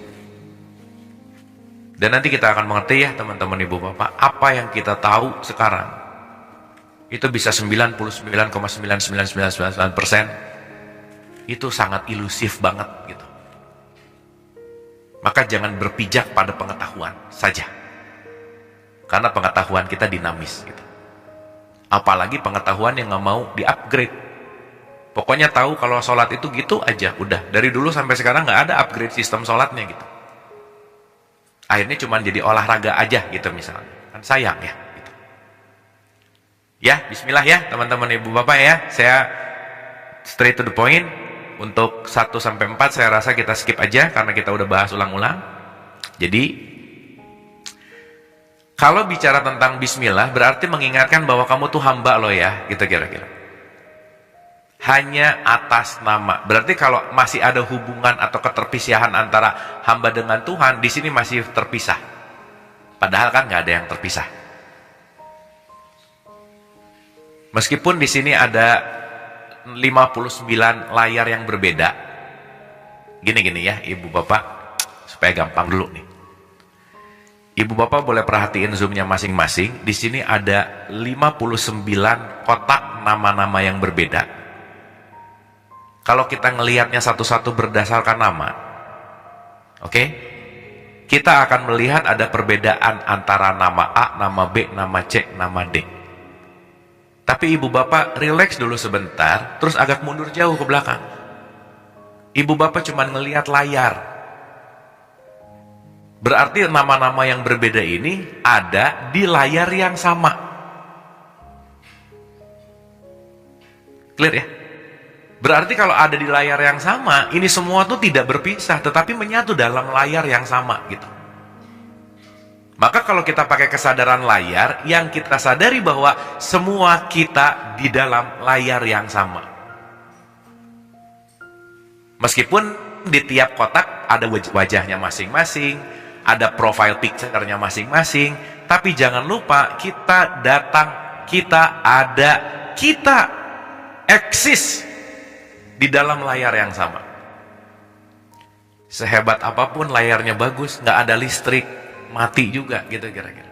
Dan nanti kita akan mengerti ya teman-teman ibu bapak, apa yang kita tahu sekarang itu bisa 99,99999% itu sangat ilusif banget gitu. Maka jangan berpijak pada pengetahuan saja. Karena pengetahuan kita dinamis gitu. Apalagi pengetahuan yang gak mau di-upgrade. Pokoknya tahu kalau sholat itu gitu aja, udah. Dari dulu sampai sekarang gak ada upgrade sistem sholatnya gitu. Akhirnya cuma jadi olahraga aja gitu misalnya. Kan sayang ya gitu. Ya, bismillah ya teman-teman ibu bapak ya. Saya straight to the point. Untuk 1-4 saya rasa kita skip aja karena kita udah bahas ulang-ulang. Jadi kalau bicara tentang bismillah berarti mengingatkan bahwa kamu tuh hamba loh ya, gitu kira-kira. Hanya atas nama. Berarti kalau masih ada hubungan atau keterpisahan antara hamba dengan Tuhan, di sini masih terpisah. Padahal kan nggak ada yang terpisah. Meskipun di sini ada 59 layar yang berbeda. Gini-gini ya, ibu bapak, supaya gampang dulu nih. Ibu bapak boleh perhatiin zoomnya masing-masing. Di sini ada 59 kotak nama-nama yang berbeda. Kalau kita ngelihatnya satu-satu berdasarkan nama, oke? Kita akan melihat ada perbedaan antara nama A, nama B, nama C, nama D. Tapi ibu bapak relax dulu sebentar, terus agak mundur jauh ke belakang. Ibu bapak cuma ngelihat layar. Berarti nama-nama yang berbeda ini ada di layar yang sama. Clear ya? Berarti kalau ada di layar yang sama, ini semua tuh tidak berpisah, tetapi menyatu dalam layar yang sama gitu. Maka kalau kita pakai kesadaran layar, yang kita sadari bahwa semua kita di dalam layar yang sama. Meskipun di tiap kotak ada wajahnya masing-masing, ada profile picture-nya masing-masing, tapi jangan lupa kita datang, kita ada, kita eksis di dalam layar yang sama. Sehebat apapun layarnya bagus, nggak ada listrik, mati juga gitu kira-kira.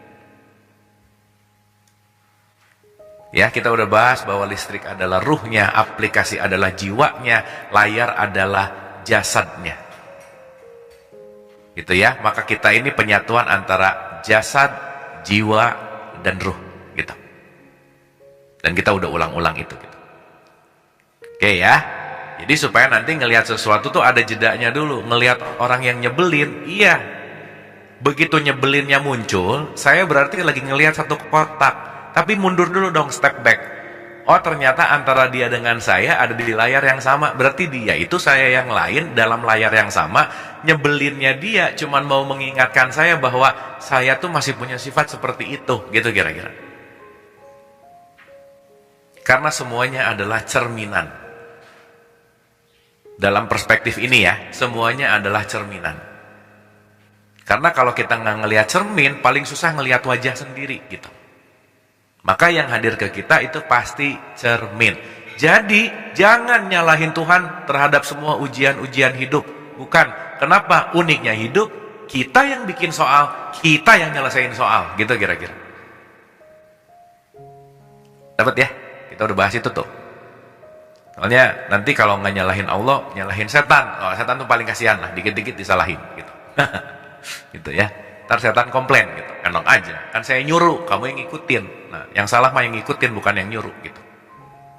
Ya, kita udah bahas bahwa listrik adalah ruhnya, aplikasi adalah jiwanya, layar adalah jasadnya. Gitu ya, maka kita ini penyatuan antara jasad, jiwa, dan ruh gitu. Dan kita udah ulang-ulang itu gitu. Oke ya. Jadi supaya nanti ngelihat sesuatu tuh ada jedanya dulu. Ngelihat orang yang nyebelin, iya. Begitu nyebelinnya muncul, saya berarti lagi ngelihat satu kotak. Tapi mundur dulu dong, step back. Oh ternyata antara dia dengan saya ada di layar yang sama. Berarti dia itu saya yang lain dalam layar yang sama. Nyebelinnya dia cuman mau mengingatkan saya bahwa saya tuh masih punya sifat seperti itu. Gitu kira-kira. Karena semuanya adalah cerminan. Dalam perspektif ini ya, semuanya adalah cerminan. Karena kalau kita nggak ngelihat cermin, paling susah ngelihat wajah sendiri gitu. Maka yang hadir ke kita itu pasti cermin. Jadi jangan nyalahin Tuhan terhadap semua ujian-ujian hidup. Bukan. Kenapa? Uniknya hidup, kita yang bikin soal, kita yang nyelesain soal. Gitu kira-kira. Dapat ya? Kita udah bahas itu tuh. Soalnya nanti kalau nggak nyalahin Allah, nyalahin setan. Oh, setan tuh paling kasihan lah, dikit-dikit disalahin gitu. Gitu ya. Ntar setan komplain gitu. Enak aja. Kan saya nyuruh, kamu yang ngikutin. Nah, yang salah mah yang ngikutin, bukan yang nyuruh gitu.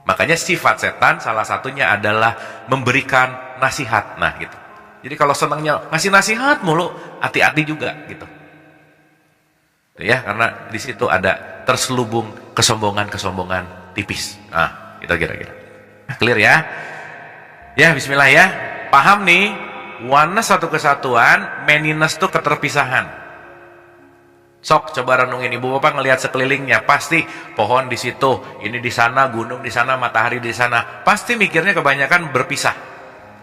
Makanya sifat setan salah satunya adalah memberikan nasihat. Nah, gitu. Jadi kalau senangnya ngasih nasihat mulu, hati-hati juga gitu. Ya, karena di situ ada terselubung kesombongan-kesombongan tipis. Nah, itu kira-kira. Clear ya? Ya, bismillah ya. Paham nih? Oneness satu kesatuan, manyness itu keterpisahan. Sok coba renungin, ibu bapak ngelihat sekelilingnya, pasti pohon di situ, ini di sana, gunung di sana, matahari di sana. Pasti mikirnya kebanyakan berpisah.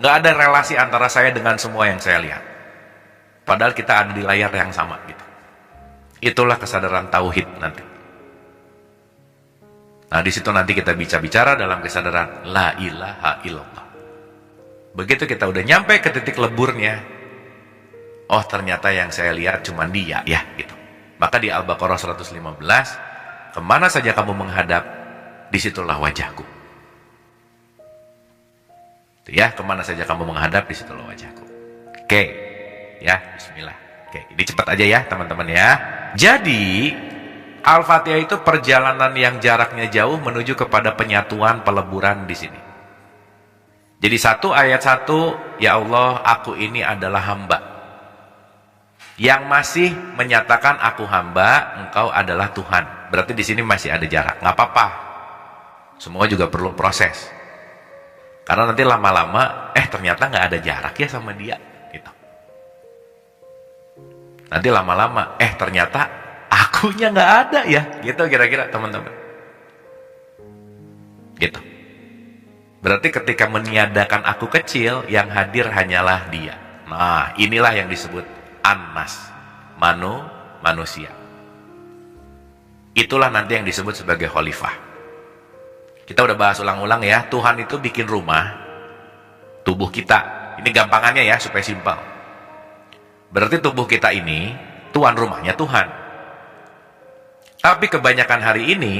Nggak ada relasi antara saya dengan semua yang saya lihat. Padahal kita ada di layar yang sama gitu. Itulah kesadaran tauhid nanti. Nah, di situ nanti kita bicara dalam kesadaran la ilaha illallah. Begitu kita udah nyampe ke titik leburnya, oh ternyata yang saya lihat cuma dia ya gitu. Maka di Al-Baqarah 115, kemana saja kamu menghadap, disitulah wajahku. Ya, kemana saja kamu menghadap, disitulah wajahku. Oke, ya, bismillah. Oke, ini cepat aja ya teman-teman ya. Jadi Al-Fatihah itu perjalanan yang jaraknya jauh menuju kepada penyatuan, peleburan di sini. Jadi ayat 1, ya Allah, aku ini adalah hamba. Yang masih menyatakan aku hamba, engkau adalah Tuhan. Berarti di sini masih ada jarak. Nggak apa-apa. Semua juga perlu proses. Karena nanti lama-lama, ternyata nggak ada jarak ya sama dia. Gitu. Nanti lama-lama, ternyata akunya nggak ada ya. Gitu kira-kira teman-teman. Gitu. Berarti ketika meniadakan aku kecil, yang hadir hanyalah dia. Nah, inilah yang disebut An-Nas, manusia. Itulah nanti yang disebut sebagai khalifah. Kita udah bahas ulang-ulang ya, Tuhan itu bikin rumah, tubuh kita. Ini gampangannya ya, supaya simpel. Berarti tubuh kita ini, tuan rumahnya Tuhan. Tapi kebanyakan hari ini,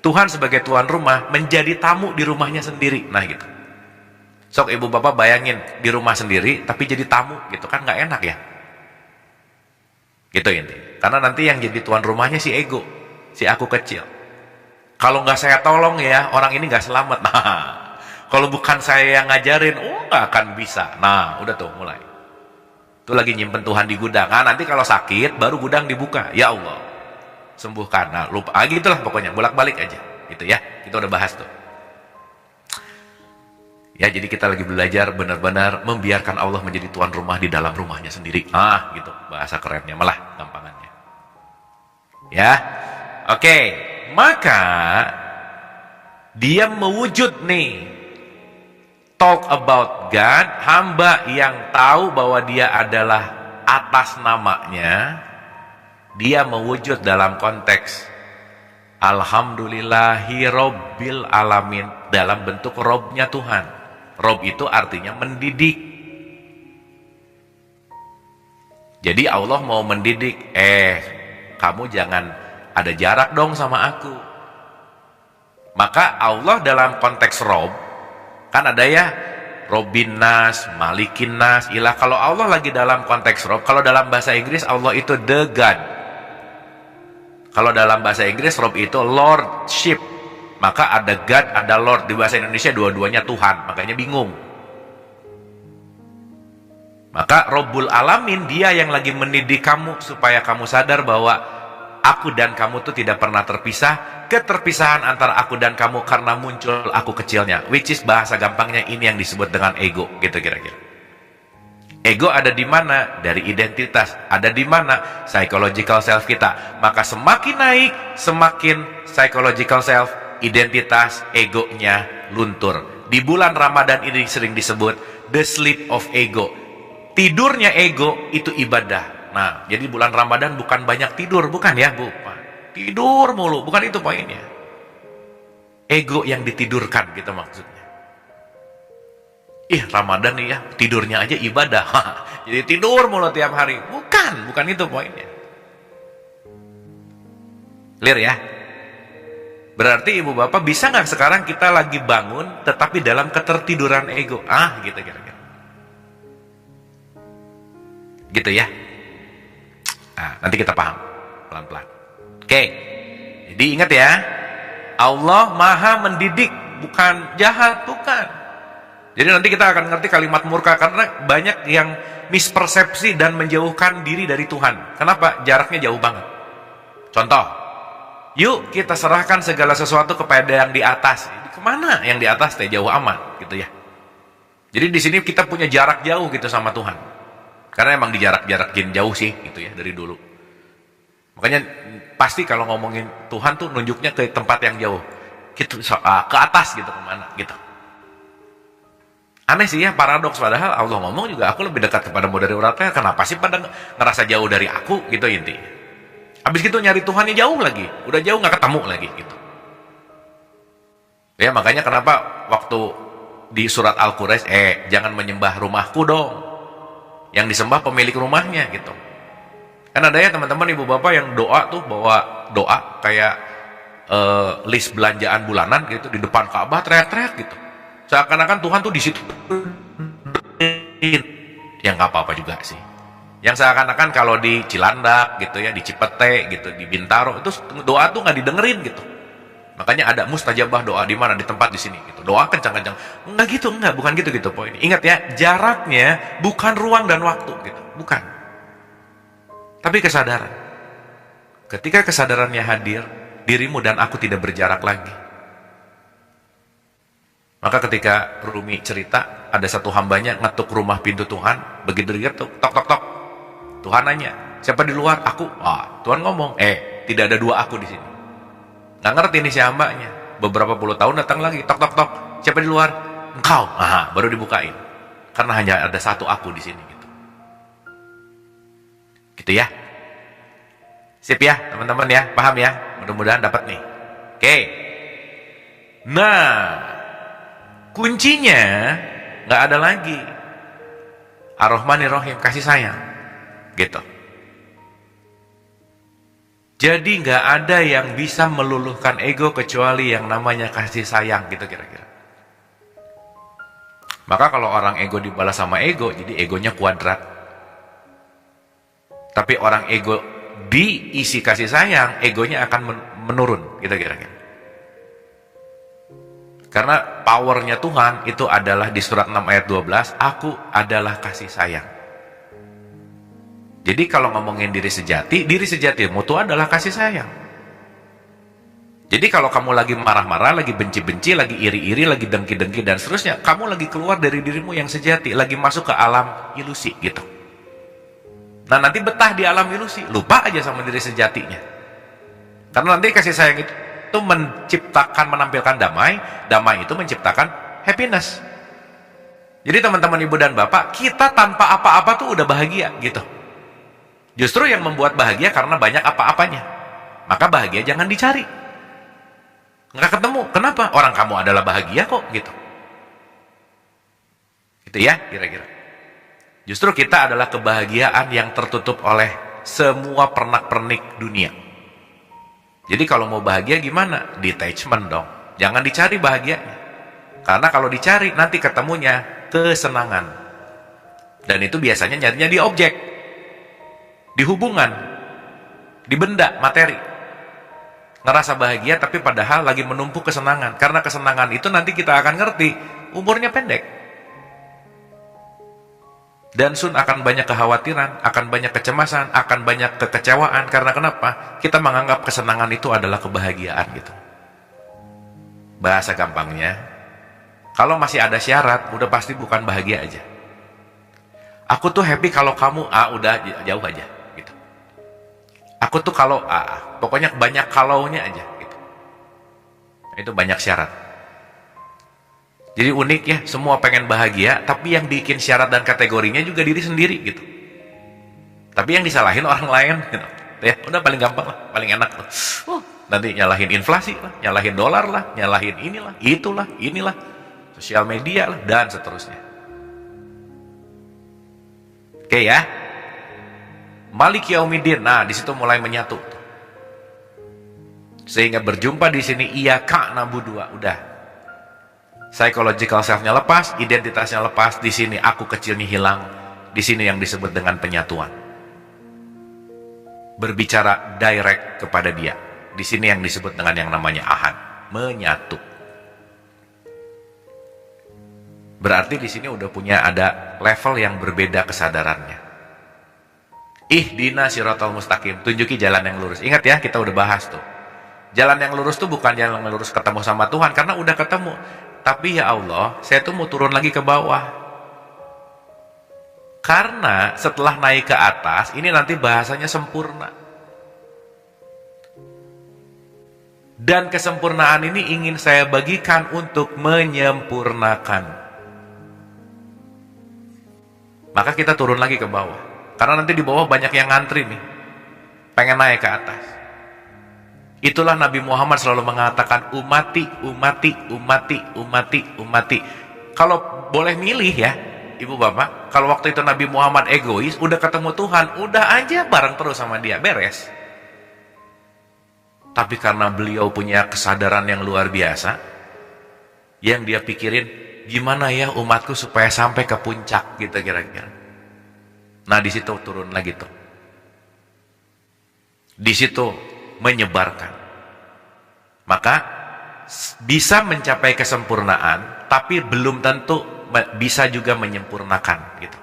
Tuhan sebagai tuan rumah menjadi tamu di rumahnya sendiri. Nah gitu. Sok ibu bapak bayangin di rumah sendiri tapi jadi tamu gitu kan nggak enak ya. Gitu inti. Karena nanti yang jadi tuan rumahnya si ego, si aku kecil. Kalau nggak saya tolong ya orang ini nggak selamat. Nah, kalau bukan saya yang ngajarin, nggak akan bisa. Nah, udah tuh mulai. Itu lagi nyimpen Tuhan di gudang. Nah, nanti kalau sakit baru gudang dibuka. Ya Allah. Sembuhkan. Nah, lupa gitulah pokoknya, bolak-balik aja gitu ya. Kita udah bahas tuh ya. Jadi kita lagi belajar benar-benar membiarkan Allah menjadi tuan rumah di dalam rumahnya sendiri. Gitu bahasa kerennya, malah gampangannya ya. Oke, maka dia mewujud nih, talk about God, hamba yang tahu bahwa dia adalah atas namanya. Dia mewujud dalam konteks Alhamdulillahi Robbil Alamin, dalam bentuk Robnya Tuhan. Rob itu artinya mendidik. Jadi Allah mau mendidik, kamu jangan ada jarak dong sama aku. Maka Allah dalam konteks Rob, kan ada ya Robbin Nas, Malikin Nas, ilah. Kalau Allah lagi dalam konteks Rob, kalau dalam bahasa Inggris Allah itu the God. Kalau dalam bahasa Inggris Rob itu Lordship. Maka ada God, ada Lord. Di bahasa Indonesia dua-duanya Tuhan, makanya bingung. Maka Robbul Alamin, dia yang lagi mendidik kamu supaya kamu sadar bahwa aku dan kamu tuh tidak pernah terpisah. Keterpisahan antara aku dan kamu karena muncul aku kecilnya, which is bahasa gampangnya ini yang disebut dengan ego, gitu kira-kira. Ego ada di mana? Dari identitas. Ada di mana? Psychological self kita. Maka semakin naik, semakin psychological self, identitas egonya luntur. Di bulan Ramadan ini sering disebut the sleep of ego. Tidurnya ego itu ibadah. Nah, jadi bulan Ramadan bukan banyak tidur, bukan ya, Bu? Tidur mulu, bukan itu poinnya. Ego yang ditidurkan gitu maksudnya. Ramadan nih ya, tidurnya aja ibadah. Jadi tidur mulu tiap hari. Bukan itu poinnya. Clear ya? Berarti ibu bapak bisa nggak sekarang kita lagi bangun tetapi dalam ketertiduran ego? Gitu kira-kira. Gitu ya? Nanti kita paham pelan-pelan. Oke. Jadi ingat ya, Allah Maha mendidik, bukan jahat, bukan. Jadi nanti kita akan ngerti kalimat murka karena banyak yang mispersepsi dan menjauhkan diri dari Tuhan. Kenapa? Jaraknya jauh banget. Contoh, yuk kita serahkan segala sesuatu kepada yang di atas. Kemana yang di atas? Jauh amat, gitu ya. Jadi di sini kita punya jarak jauh gitu sama Tuhan. Karena emang di jarak-jarakin jauh sih, gitu ya, dari dulu. Makanya pasti kalau ngomongin Tuhan tuh nunjuknya ke tempat yang jauh. Gitu, ke atas gitu, kemana gitu. Aneh sih ya, paradoks. Padahal Allah ngomong juga aku lebih dekat kepadamu dari uratnya. Kenapa sih pada ngerasa jauh dari aku gitu intinya. Habis gitu nyari Tuhannya jauh lagi. Udah jauh nggak ketemu lagi gitu. Ya makanya kenapa waktu di surat Al-Quraisy jangan menyembah rumahku dong. Yang disembah pemilik rumahnya gitu. Kan ada ya teman-teman ibu bapak yang doa tuh bawa doa kayak list belanjaan bulanan gitu di depan Ka'bah teriak-teriak gitu. Seakan-akan Tuhan tuh di situ. Yang nggak apa-apa juga sih. Yang seakan-akan kalau di Cilandak gitu ya, di Cipete gitu, di Bintaro itu doa tuh nggak didengerin gitu. Makanya ada mustajabah doa di mana, di tempat di sini gitu. Doa kencang-kencang. Enggak, bukan gitu poin. Ingat ya, jaraknya bukan ruang dan waktu gitu, bukan. Tapi kesadaran. Ketika kesadarannya hadir, dirimu dan aku tidak berjarak lagi. Maka ketika Rumi cerita, ada satu hambanya ngetuk rumah pintu Tuhan, begitu dia tok tok tok. Tuhan nanya, siapa di luar? Aku. Tuhan ngomong, tidak ada dua aku di sini. Nggak ngerti nih si hambanya. Beberapa puluh tahun datang lagi, tok tok tok. Siapa di luar? Engkau. Baru dibukain. Karena hanya ada satu aku di sini gitu. Gitu ya. Sip ya, teman-teman ya, paham ya? Mudah-mudahan dapat nih. Oke. Nah, kuncinya nggak ada lagi. Ar-Rahmanir-Rahim, kasih sayang, gitu. Jadi nggak ada yang bisa meluluhkan ego kecuali yang namanya kasih sayang, gitu kira-kira. Maka kalau orang ego dibalas sama ego, jadi egonya kuadrat. Tapi orang ego diisi kasih sayang, egonya akan menurun, gitu kira-kira. Karena powernya Tuhan itu adalah di surat 6 ayat 12, aku adalah kasih sayang. Jadi kalau ngomongin diri sejatimu itu adalah kasih sayang. Jadi kalau kamu lagi marah-marah, lagi benci-benci, lagi iri-iri, lagi dengki-dengki dan seterusnya, kamu lagi keluar dari dirimu yang sejati, lagi masuk ke alam ilusi gitu. Nah nanti betah di alam ilusi, lupa aja sama diri sejatinya. Karena nanti kasih sayang itu menciptakan, menampilkan damai, damai itu menciptakan happiness. Jadi teman-teman ibu dan bapak, kita tanpa apa-apa tuh udah bahagia gitu. Justru yang membuat bahagia karena banyak apa-apanya. Maka bahagia jangan dicari. Nggak ketemu. Kenapa? Orang kamu adalah bahagia kok gitu. Gitu ya kira-kira. Justru kita adalah kebahagiaan yang tertutup oleh semua pernak-pernik dunia. Jadi kalau mau bahagia gimana? Detachment dong. Jangan dicari bahagianya. Karena kalau dicari nanti ketemunya kesenangan. Dan itu biasanya nyarinya di objek. Di hubungan. Di benda, materi. Ngerasa bahagia tapi padahal lagi menumpuk kesenangan. Karena kesenangan itu nanti kita akan ngerti umurnya pendek. Dan soon akan banyak kekhawatiran, akan banyak kecemasan, akan banyak kekecewaan. Karena kenapa? Kita menganggap kesenangan itu adalah kebahagiaan gitu. Bahasa gampangnya, kalau masih ada syarat, udah pasti bukan bahagia aja. Aku tuh happy kalau kamu udah jauh aja gitu. Aku tuh kalau pokoknya banyak kalaunya aja gitu. Itu banyak syarat. Jadi unik ya, semua pengen bahagia, tapi yang bikin syarat dan kategorinya juga diri sendiri gitu. Tapi yang disalahin orang lain gitu. Ya, udah paling gampang lah, paling enak tuh. Nanti nyalahin inflasi lah, nyalahin dolar lah, nyalahin inilah, itulah, inilah, sosial media lah, dan seterusnya. Oke ya. Malik Yaumiddin. Nah, di situ mulai menyatu. Sehingga berjumpa di sini iyyaka na'budu, udah. Psychological self-nya lepas, identitasnya lepas, di sini aku kecilnya hilang. Di sini yang disebut dengan penyatuan. Berbicara direct kepada dia. Di sini yang disebut dengan yang namanya ahad, menyatu. Berarti di sini udah punya ada level yang berbeda kesadarannya. Ihdina siratal mustaqim, tunjuki jalan yang lurus. Ingat ya, kita udah bahas tuh. Jalan yang lurus tuh bukan jalan yang lurus ketemu sama Tuhan, karena udah ketemu. Tapi ya Allah, saya tuh mau turun lagi ke bawah. Karena setelah naik ke atas, ini nanti bahasanya sempurna. Dan kesempurnaan ini ingin saya bagikan untuk menyempurnakan. Maka kita turun lagi ke bawah. Karena nanti di bawah banyak yang ngantri nih. Pengen naik ke atas. Itulah Nabi Muhammad selalu mengatakan umati, umati, umati, umati, umati. Kalau boleh milih ya, ibu bapak, kalau waktu itu Nabi Muhammad egois, udah ketemu Tuhan, udah aja bareng terus sama dia, beres. Tapi karena beliau punya kesadaran yang luar biasa, yang dia pikirin, gimana ya umatku supaya sampai ke puncak gitu kira-kira. Nah di situ turun lagi tuh. Di situ menyebarkan. Maka bisa mencapai kesempurnaan, tapi belum tentu bisa juga menyempurnakan gitu.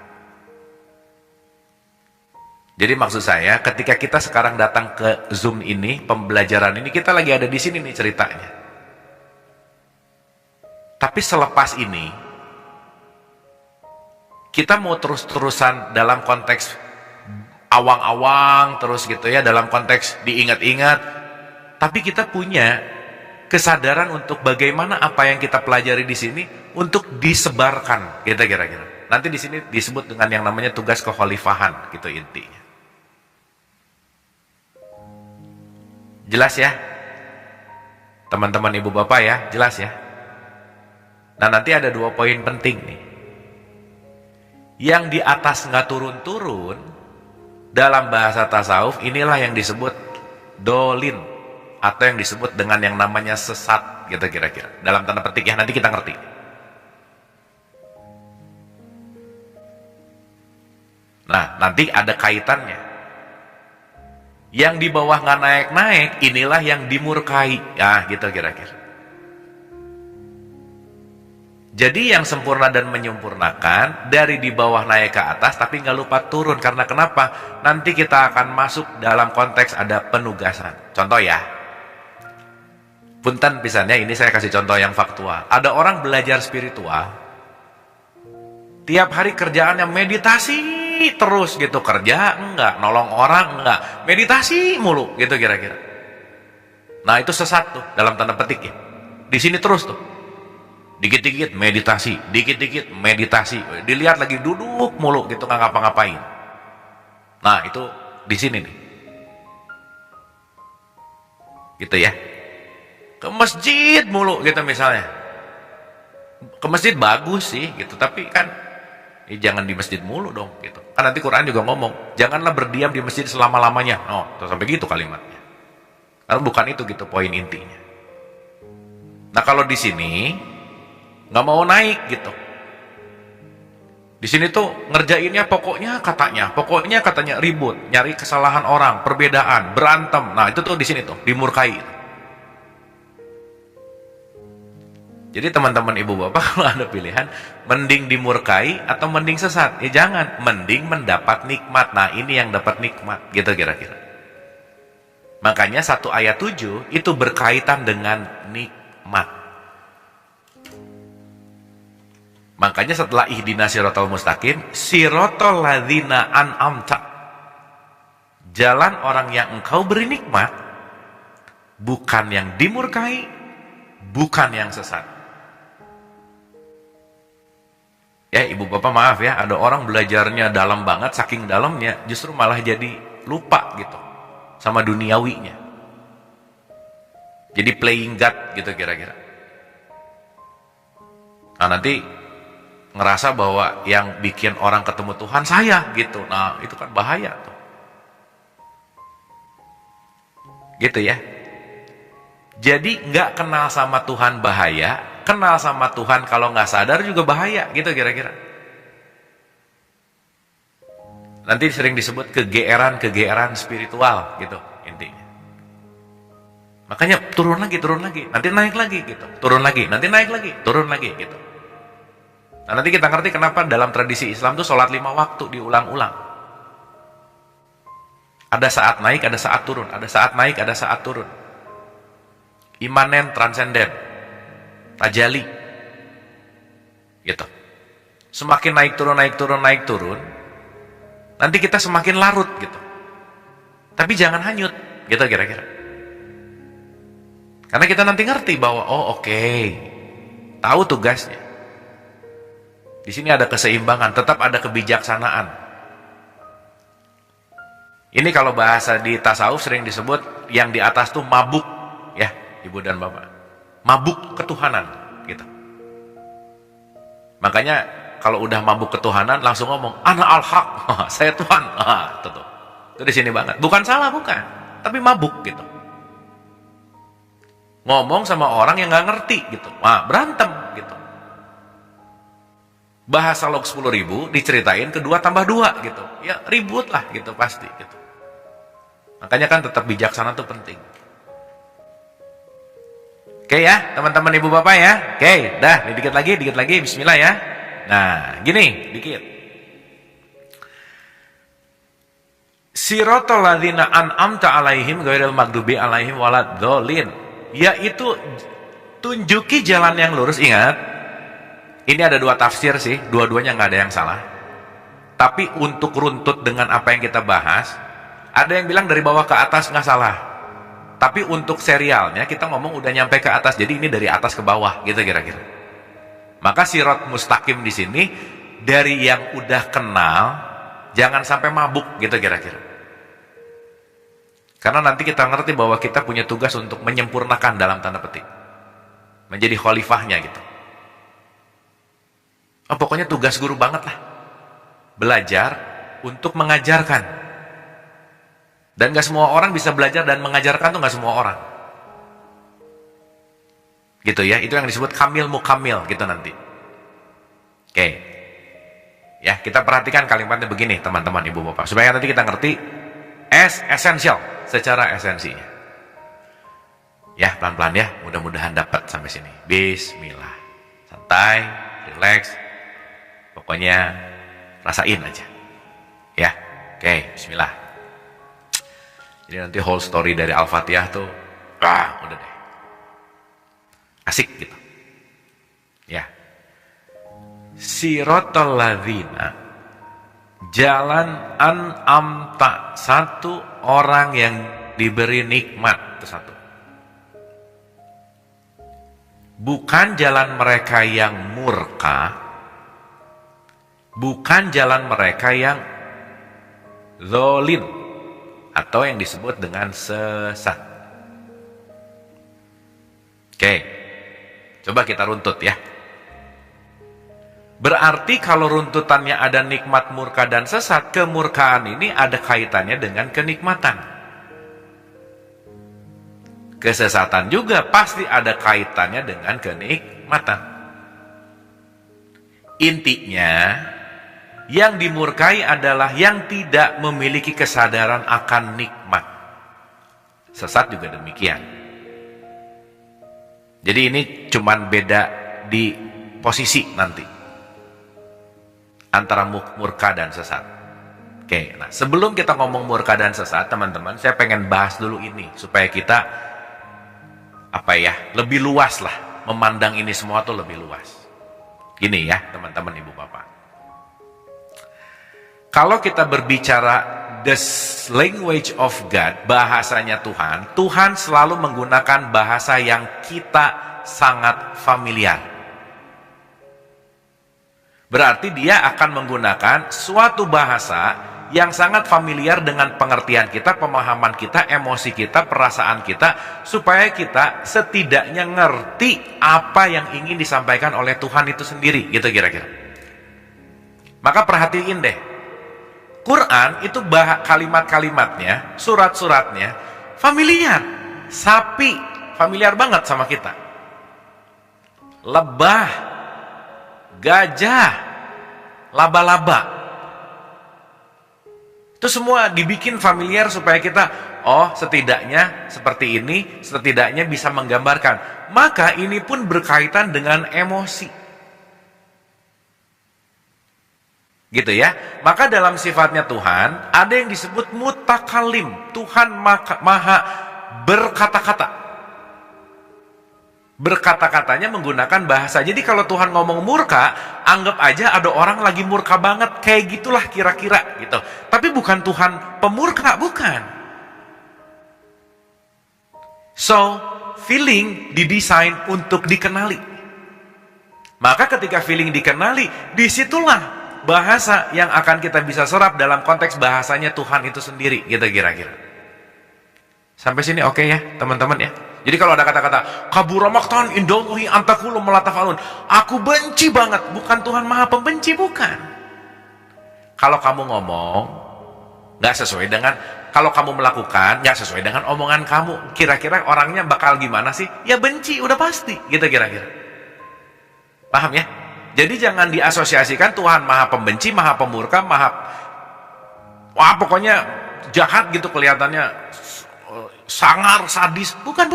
Jadi maksud saya, ketika kita sekarang datang ke Zoom ini, pembelajaran ini, kita lagi ada di sini nih ceritanya. Tapi selepas ini, kita mau terus-terusan dalam konteks awang-awang terus gitu ya, dalam konteks diingat-ingat, tapi kita punya kesadaran untuk bagaimana apa yang kita pelajari di sini untuk disebarkan, gitu kira-kira. Nanti di sini disebut dengan yang namanya tugas kekhalifahan, gitu intinya. Jelas ya? Teman-teman ibu bapak ya, jelas ya? Nah nanti ada 2 poin penting nih. Yang di atas nggak turun-turun, dalam bahasa tasawuf inilah yang disebut dolin, atau yang disebut dengan yang namanya sesat, gitu kira-kira. Dalam tanda petik ya, nanti kita ngerti. Nah nanti ada kaitannya. Yang di bawah nggak naik-naik, inilah yang dimurkai. Ya, gitu kira-kira. Jadi yang sempurna dan menyempurnakan, dari di bawah naik ke atas, tapi nggak lupa turun. Karena kenapa? Nanti kita akan masuk dalam konteks ada penugasan. Contoh ya. Punten pisannya, ini saya kasih contoh yang faktual. Ada orang belajar spiritual, tiap hari kerjaannya meditasi terus gitu, kerja enggak, nolong orang enggak, meditasi mulu gitu kira-kira. Nah itu sesat tuh dalam tanda petik ya. Di sini terus tuh, dikit-dikit meditasi, dikit-dikit meditasi, dilihat lagi duduk mulu gitu nggak ngapa-ngapain. Nah itu di sini nih, gitu ya. Ke masjid mulu gitu misalnya. Ke masjid bagus sih gitu, tapi kan jangan di masjid mulu dong gitu. Kan nanti Quran juga ngomong, janganlah berdiam di masjid selama-lamanya. Oh, sampai gitu kalimatnya. Karena bukan itu gitu poin intinya. Nah, kalau di sini nggak mau naik gitu. Di sini tuh ngerjainnya pokoknya katanya ribut, nyari kesalahan orang, perbedaan, berantem. Nah, itu tuh di sini tuh dimurkai. Jadi teman-teman ibu bapak kalau ada pilihan, mending dimurkai atau mending sesat? Ya jangan, mending mendapat nikmat. Nah ini yang dapat nikmat, gitu kira-kira. Makanya 1 ayat 7 itu berkaitan dengan nikmat. Makanya setelah ihdina siratal mustaqim, siratal ladzina an'amta, jalan orang yang engkau beri nikmat, bukan yang dimurkai, bukan yang sesat. Ya ibu bapak maaf ya, ada orang belajarnya dalam banget, saking dalamnya justru malah jadi lupa gitu sama duniawinya. Jadi playing God gitu kira-kira. Nah nanti ngerasa bahwa yang bikin orang ketemu Tuhan saya gitu. Nah itu kan bahaya tuh. Gitu ya. Jadi nggak kenal sama Tuhan bahaya, kenal sama Tuhan kalau nggak sadar juga bahaya, gitu kira-kira. Nanti sering disebut kegeeran spiritual, gitu intinya. Makanya turun lagi, nanti naik lagi, gitu. Turun lagi, nanti naik lagi, turun lagi, gitu. Nah nanti kita ngerti kenapa dalam tradisi Islam tuh sholat 5 waktu diulang-ulang. Ada saat naik, ada saat turun, ada saat naik, ada saat turun. Imanen, transenden, tajali, gitu. Semakin naik turun, nanti kita semakin larut, gitu. Tapi jangan hanyut, gitu kira-kira. Karena kita nanti ngerti bahwa, oh oke, tahu tugasnya. Di sini ada keseimbangan, tetap ada kebijaksanaan. Ini kalau bahasa di tasawuf sering disebut yang di atas tuh mabuk, ya ibu dan bapak. Mabuk ketuhanan, gitu. Makanya kalau udah mabuk ketuhanan langsung ngomong ana al-haq, saya Tuhan. Itu di sini banget. Bukan salah, bukan, tapi mabuk gitu. Ngomong sama orang yang nggak ngerti gitu. Nah, berantem gitu. Bahasa log 10.000 diceritain kedua tambah 2 gitu. Ya ribut lah gitu pasti gitu. Makanya kan tetap bijaksana tuh penting. Oke ya, teman-teman ibu bapak ya. Oke, dah, dikit lagi, bismillah ya. Nah, gini, dikit. Siratal ladzina an'amta alaihim ghairil maghdubi alaihim waladdallin. Yaitu tunjuki jalan yang lurus, ingat. Ini ada 2 tafsir sih, dua-duanya nggak ada yang salah. Tapi untuk runtut dengan apa yang kita bahas, ada yang bilang dari bawah ke atas nggak salah. Tapi untuk serialnya kita ngomong udah nyampe ke atas, jadi ini dari atas ke bawah, gitu kira-kira. Maka sirat mustaqim di sini dari yang udah kenal, jangan sampai mabuk, gitu kira-kira. Karena nanti kita ngerti bahwa kita punya tugas untuk menyempurnakan dalam tanda petik, menjadi khalifahnya gitu. Oh, pokoknya tugas guru banget lah, belajar untuk mengajarkan. Dan gak semua orang bisa belajar dan mengajarkan tuh gak semua orang. Gitu ya, itu yang disebut kamil mukamil gitu nanti. Oke. Ya, kita perhatikan kalimatnya begini teman-teman ibu bapak. Supaya nanti kita ngerti esensial secara esensinya. Ya, pelan-pelan ya, mudah-mudahan dapat sampai sini. Bismillah. Santai, relax. Pokoknya rasain aja. Ya, oke, bismillah. Jadi nanti whole story dari Al-Fatihah tuh, udah deh. Asik gitu. Ya. Siratal ladzina, jalan an'amta, satu orang yang diberi nikmat, itu satu. Bukan jalan mereka yang murka, bukan jalan mereka yang zalim, atau yang disebut dengan sesat. Oke, coba kita runtut ya. Berarti kalau runtutannya ada nikmat, murka, dan sesat, kemurkaan ini ada kaitannya dengan kenikmatan. Kesesatan juga pasti ada kaitannya dengan kenikmatan. Intinya, yang dimurkai adalah yang tidak memiliki kesadaran akan nikmat. Sesat juga demikian. Jadi ini cuman beda di posisi nanti antara murka dan sesat. Oke, nah sebelum kita ngomong murka dan sesat, teman-teman, saya pengen bahas dulu ini supaya kita lebih luas lah, memandang ini semua tuh lebih luas. Gini ya, teman-teman ibu bapak. Kalau kita berbicara the language of God, bahasanya Tuhan, Tuhan selalu menggunakan bahasa yang kita sangat familiar. Berarti dia akan menggunakan suatu bahasa yang sangat familiar dengan pengertian kita, pemahaman kita, emosi kita, perasaan kita, supaya kita setidaknya ngerti apa yang ingin disampaikan oleh Tuhan itu sendiri, gitu kira-kira. Maka perhatiin deh, Quran itu kalimat-kalimatnya, surat-suratnya familiar. Sapi familiar banget sama kita. Lebah, gajah, laba-laba, itu semua dibikin familiar supaya kita, oh setidaknya seperti ini, setidaknya bisa menggambarkan. Maka ini pun berkaitan dengan emosi. Gitu ya. Maka dalam sifatnya Tuhan, ada yang disebut mutakalim. Tuhan maha berkata-kata. Berkata-katanya menggunakan bahasa. Jadi kalau Tuhan ngomong murka, anggap aja ada orang lagi murka banget, kayak gitulah kira-kira gitu. Tapi bukan Tuhan pemurka, bukan. So, feeling didesain untuk dikenali. Maka ketika feeling dikenali, disitulah bahasa yang akan kita bisa serap dalam konteks bahasanya Tuhan itu sendiri, gitu kira-kira. Sampai sini oke ya, teman-teman ya. Jadi kalau ada kata-kata kabura maqtan indallahi an taqulu ma la taf'alun, aku benci banget, bukan Tuhan Maha Pembenci, bukan. Kalau kamu ngomong nggak sesuai dengan, kalau kamu melakukan nggak sesuai dengan omongan kamu, kira-kira orangnya bakal gimana sih? Ya benci, udah pasti, gitu kira-kira. Paham ya? Jadi jangan diasosiasikan Tuhan Maha Pembenci, Maha Pemurka, wah pokoknya jahat gitu kelihatannya, sangar, sadis, bukan.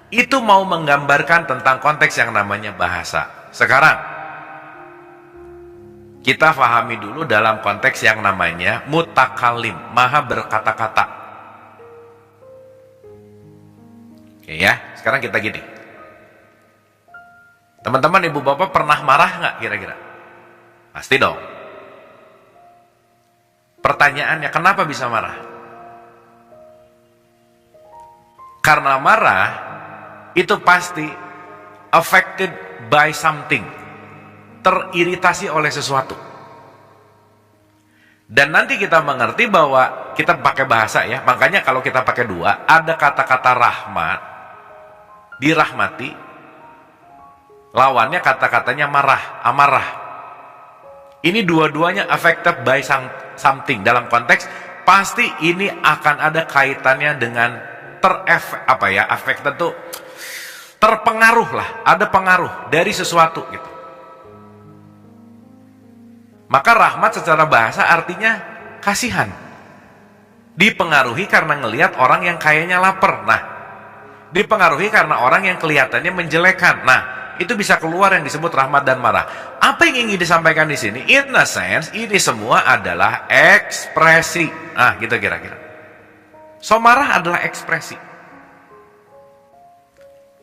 Itu mau menggambarkan tentang konteks yang namanya bahasa. Sekarang kita fahami dulu dalam konteks yang namanya mutakalim, maha berkata-kata. Oke ya, sekarang kita gini. Teman-teman, ibu bapak pernah marah nggak kira-kira? Pasti dong. Pertanyaannya, kenapa bisa marah? Karena marah itu pasti affected by something, teriritasi oleh sesuatu. Dan nanti kita mengerti bahwa kita pakai bahasa ya, makanya kalau kita pakai dua, ada kata-kata rahmat, dirahmati, lawannya kata-katanya marah, amarah. Ini dua-duanya affected by something. Dalam konteks pasti ini akan ada kaitannya dengan affected tuh terpengaruh lah, ada pengaruh dari sesuatu gitu. Maka rahmat secara bahasa artinya kasihan, dipengaruhi karena ngelihat orang yang kayaknya lapar, nah dipengaruhi karena orang yang kelihatannya menjelekan, nah itu bisa keluar yang disebut rahmat dan marah. Apa yang ingin disampaikan di sini? In a sense, ini semua adalah ekspresi, nah gitu kira-kira. So, marah adalah ekspresi.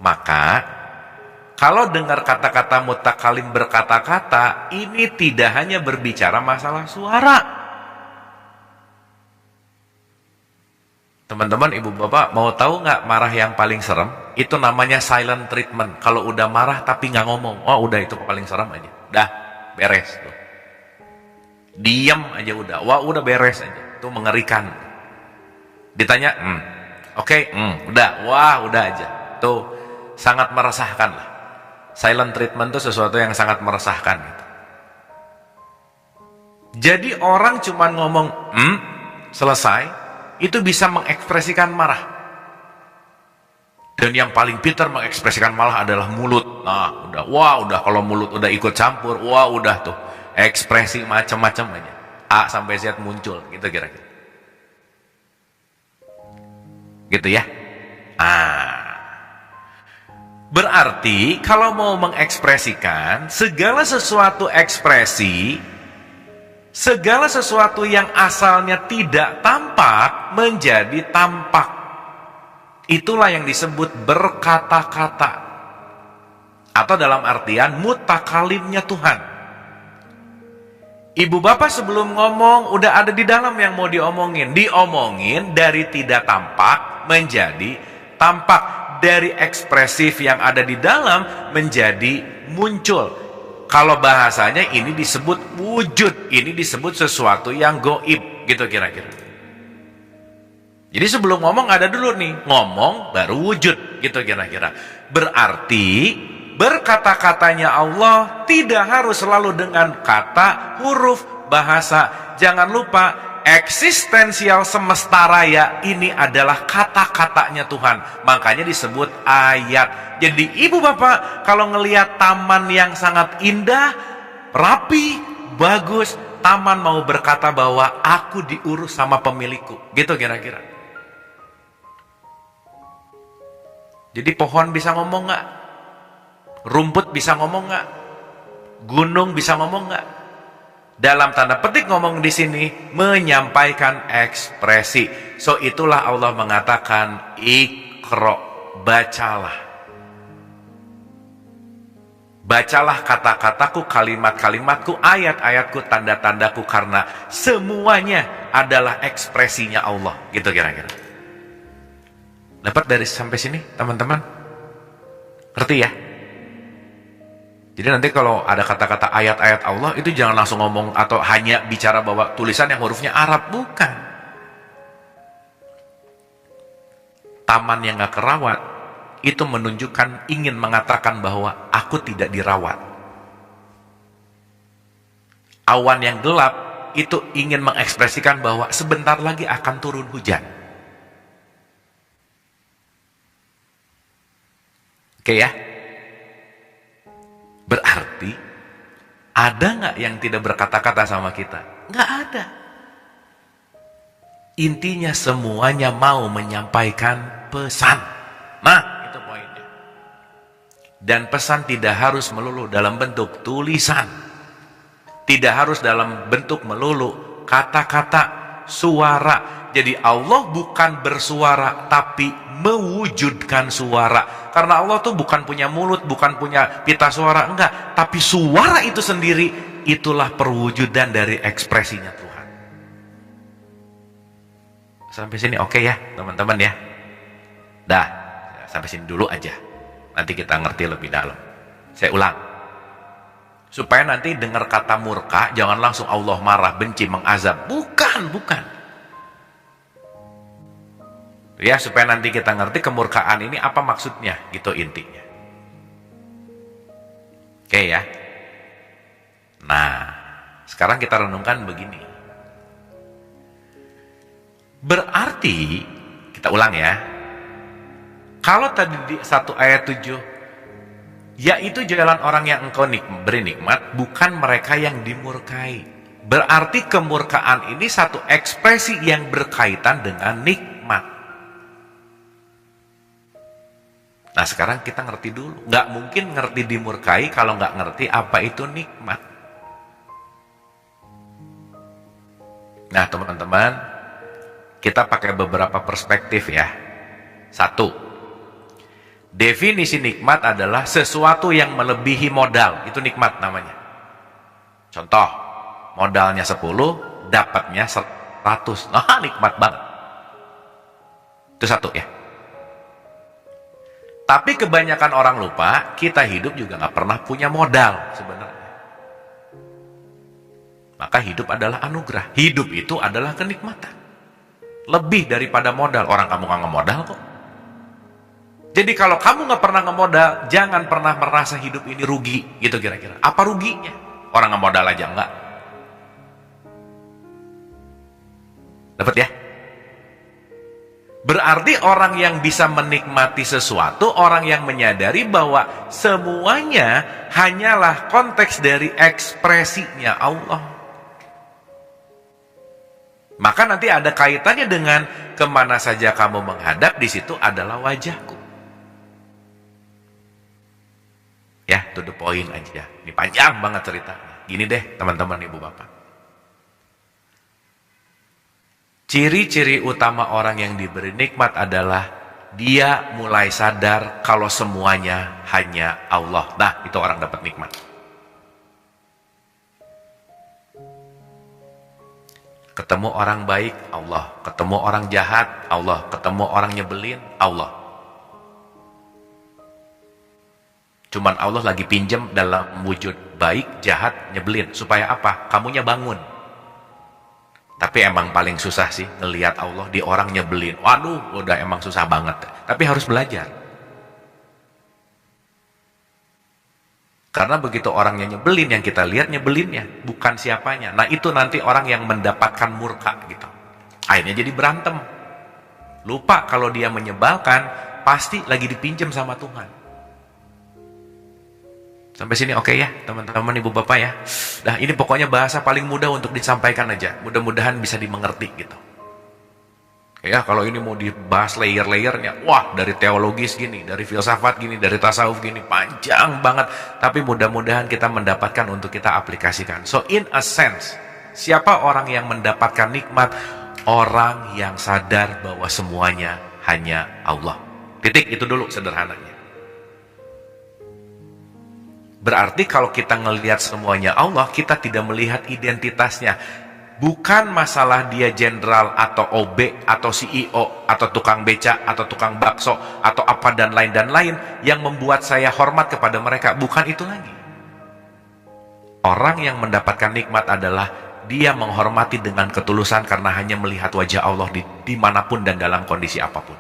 Maka, kalau dengar kata-kata mutakalim berkata-kata, ini tidak hanya berbicara masalah suara. Teman-teman, ibu bapak, mau tahu nggak marah yang paling serem? Itu namanya silent treatment. Kalau udah marah tapi nggak ngomong, oh udah itu paling serem aja. Dah, beres tuh. Diam aja udah, wah udah beres aja. Itu mengerikan. Ditanya, oke, udah, wah udah aja. Tuh sangat meresahkan lah. Silent treatment itu sesuatu yang sangat meresahkan gitu. Jadi orang cuma ngomong selesai, itu bisa mengekspresikan marah. Dan yang paling pintar mengekspresikan marah adalah mulut. Nah udah, wah udah, kalau mulut udah ikut campur, wah udah tuh ekspresi macam-macam aja, A sampai Z muncul gitu kira-kira. Gitu ya. Berarti kalau mau mengekspresikan segala sesuatu ekspresi, segala sesuatu yang asalnya tidak tampak menjadi tampak. Itulah yang disebut berkata-kata, atau dalam artian mutakalimnya Tuhan. Ibu bapak sebelum ngomong udah ada di dalam yang mau diomongin dari tidak tampak menjadi tampak. dari ekspresif yang ada di dalam menjadi muncul. Kalau bahasanya ini disebut wujud, ini disebut sesuatu yang goib, gitu kira-kira. Jadi sebelum ngomong ada dulu nih, ngomong baru wujud, gitu kira-kira. Berarti berkata-katanya Allah tidak harus selalu dengan kata, huruf, bahasa. Jangan lupa, eksistensial semesta raya ini adalah kata-katanya Tuhan. Makanya disebut ayat. Jadi ibu bapak, kalau ngelihat taman yang sangat indah, rapi, bagus, taman mau berkata bahwa aku diurus sama pemilikku. Gitu kira-kira. Jadi pohon bisa ngomong nggak? Rumput bisa ngomong nggak? Gunung bisa ngomong nggak? Dalam tanda petik ngomong di sini menyampaikan ekspresi. So itulah Allah mengatakan Iqra, bacalah. Bacalah kata-kataku, kalimat-kalimatku, ayat-ayatku, tanda-tandaku, karena semuanya adalah ekspresinya Allah. Gitu kira-kira. Dapat dari sampai sini teman-teman? Ngerti ya? Jadi nanti kalau ada kata-kata ayat-ayat Allah itu jangan langsung ngomong atau hanya bicara bahwa tulisan yang hurufnya Arab. Bukan. Taman yang gak kerawat itu menunjukkan ingin mengatakan bahwa aku tidak dirawat. Awan yang gelap itu ingin mengekspresikan bahwa sebentar lagi akan turun hujan. Oke ya? Berarti ada nggak yang tidak berkata-kata sama kita? Nggak ada. Intinya semuanya mau menyampaikan pesan. Nah, itu poinnya. Dan pesan tidak harus melulu dalam bentuk tulisan. Tidak harus dalam bentuk melulu kata-kata, suara. Jadi Allah bukan bersuara tapi mewujudkan suara. Karena Allah tuh bukan punya mulut, bukan punya pita suara, enggak. Tapi suara itu sendiri, itulah perwujudan dari ekspresinya Tuhan. Sampai sini oke ya teman-teman ya? Dah, sampai sini dulu aja. Nanti kita ngerti lebih dalam. Saya ulang. Supaya nanti dengar kata murka, jangan langsung Allah marah, benci, mengazab. Bukan. Ya, supaya nanti kita ngerti kemurkaan ini apa maksudnya, gitu intinya. Oke ya. Nah, sekarang kita renungkan begini. Berarti, kita ulang ya. Kalau tadi di 1 ayat 7, yaitu jalan orang yang engkau beri nikmat, bukan mereka yang dimurkai. Berarti kemurkaan ini satu ekspresi yang berkaitan dengan nikmat. Nah sekarang kita ngerti dulu. Nggak mungkin ngerti dimurkai kalau nggak ngerti apa itu nikmat. Nah teman-teman, kita pakai beberapa perspektif ya. 1. Definisi nikmat adalah sesuatu yang melebihi modal. Itu nikmat namanya. Contoh, modalnya 10, dapatnya 100. Nah nikmat banget. Itu 1 ya. Tapi kebanyakan orang lupa, kita hidup juga nggak pernah punya modal sebenarnya. Maka hidup adalah anugerah. Hidup itu adalah kenikmatan. Lebih daripada modal. Orang kamu nggak ngemodal kok. Jadi kalau kamu nggak pernah ngemodal, jangan pernah merasa hidup ini rugi. Gitu kira-kira. Apa ruginya? Orang ngemodal aja enggak. Dapat ya? Berarti orang yang bisa menikmati sesuatu, orang yang menyadari bahwa semuanya hanyalah konteks dari ekspresinya Allah. Maka nanti ada kaitannya dengan kemana saja kamu menghadap, di situ adalah wajahku. Ya, to the point aja. Ini panjang banget ceritanya. Gini deh teman-teman ibu bapak. Ciri-ciri utama orang yang diberi nikmat adalah dia mulai sadar kalau semuanya hanya Allah. Nah, itu orang dapat nikmat. Ketemu orang baik, Allah. Ketemu orang jahat, Allah. Ketemu orang nyebelin, Allah. Cuman Allah lagi pinjem dalam wujud baik, jahat, nyebelin. Supaya apa? Kamunya bangun. Tapi emang paling susah sih ngelihat Allah di orang nyebelin. Waduh, udah emang susah banget. Tapi harus belajar. Karena begitu orangnya nyebelin, yang kita lihat nyebelinnya, bukan siapanya. Nah itu nanti orang yang mendapatkan murka gitu. Akhirnya jadi berantem. Lupa kalau dia menyebalkan, pasti lagi dipinjam sama Tuhan. Sampai sini oke ya teman-teman, ibu bapak ya. Nah ini pokoknya bahasa paling mudah untuk disampaikan aja. Mudah-mudahan bisa dimengerti gitu. Ya kalau ini mau dibahas layer-layernya, wah dari teologis gini, dari filsafat gini, dari tasawuf gini, panjang banget. Tapi mudah-mudahan kita mendapatkan untuk kita aplikasikan. So in a sense, siapa orang yang mendapatkan nikmat? Orang yang sadar bahwa semuanya hanya Allah. Titik, itu dulu sederhananya. Berarti kalau kita ngelihat semuanya Allah, kita tidak melihat identitasnya. Bukan masalah dia jenderal atau OB atau CEO atau tukang beca atau tukang bakso atau apa dan lain yang membuat saya hormat kepada mereka. Bukan itu lagi. Orang yang mendapatkan nikmat adalah dia menghormati dengan ketulusan karena hanya melihat wajah Allah dimanapun dan dalam kondisi apapun.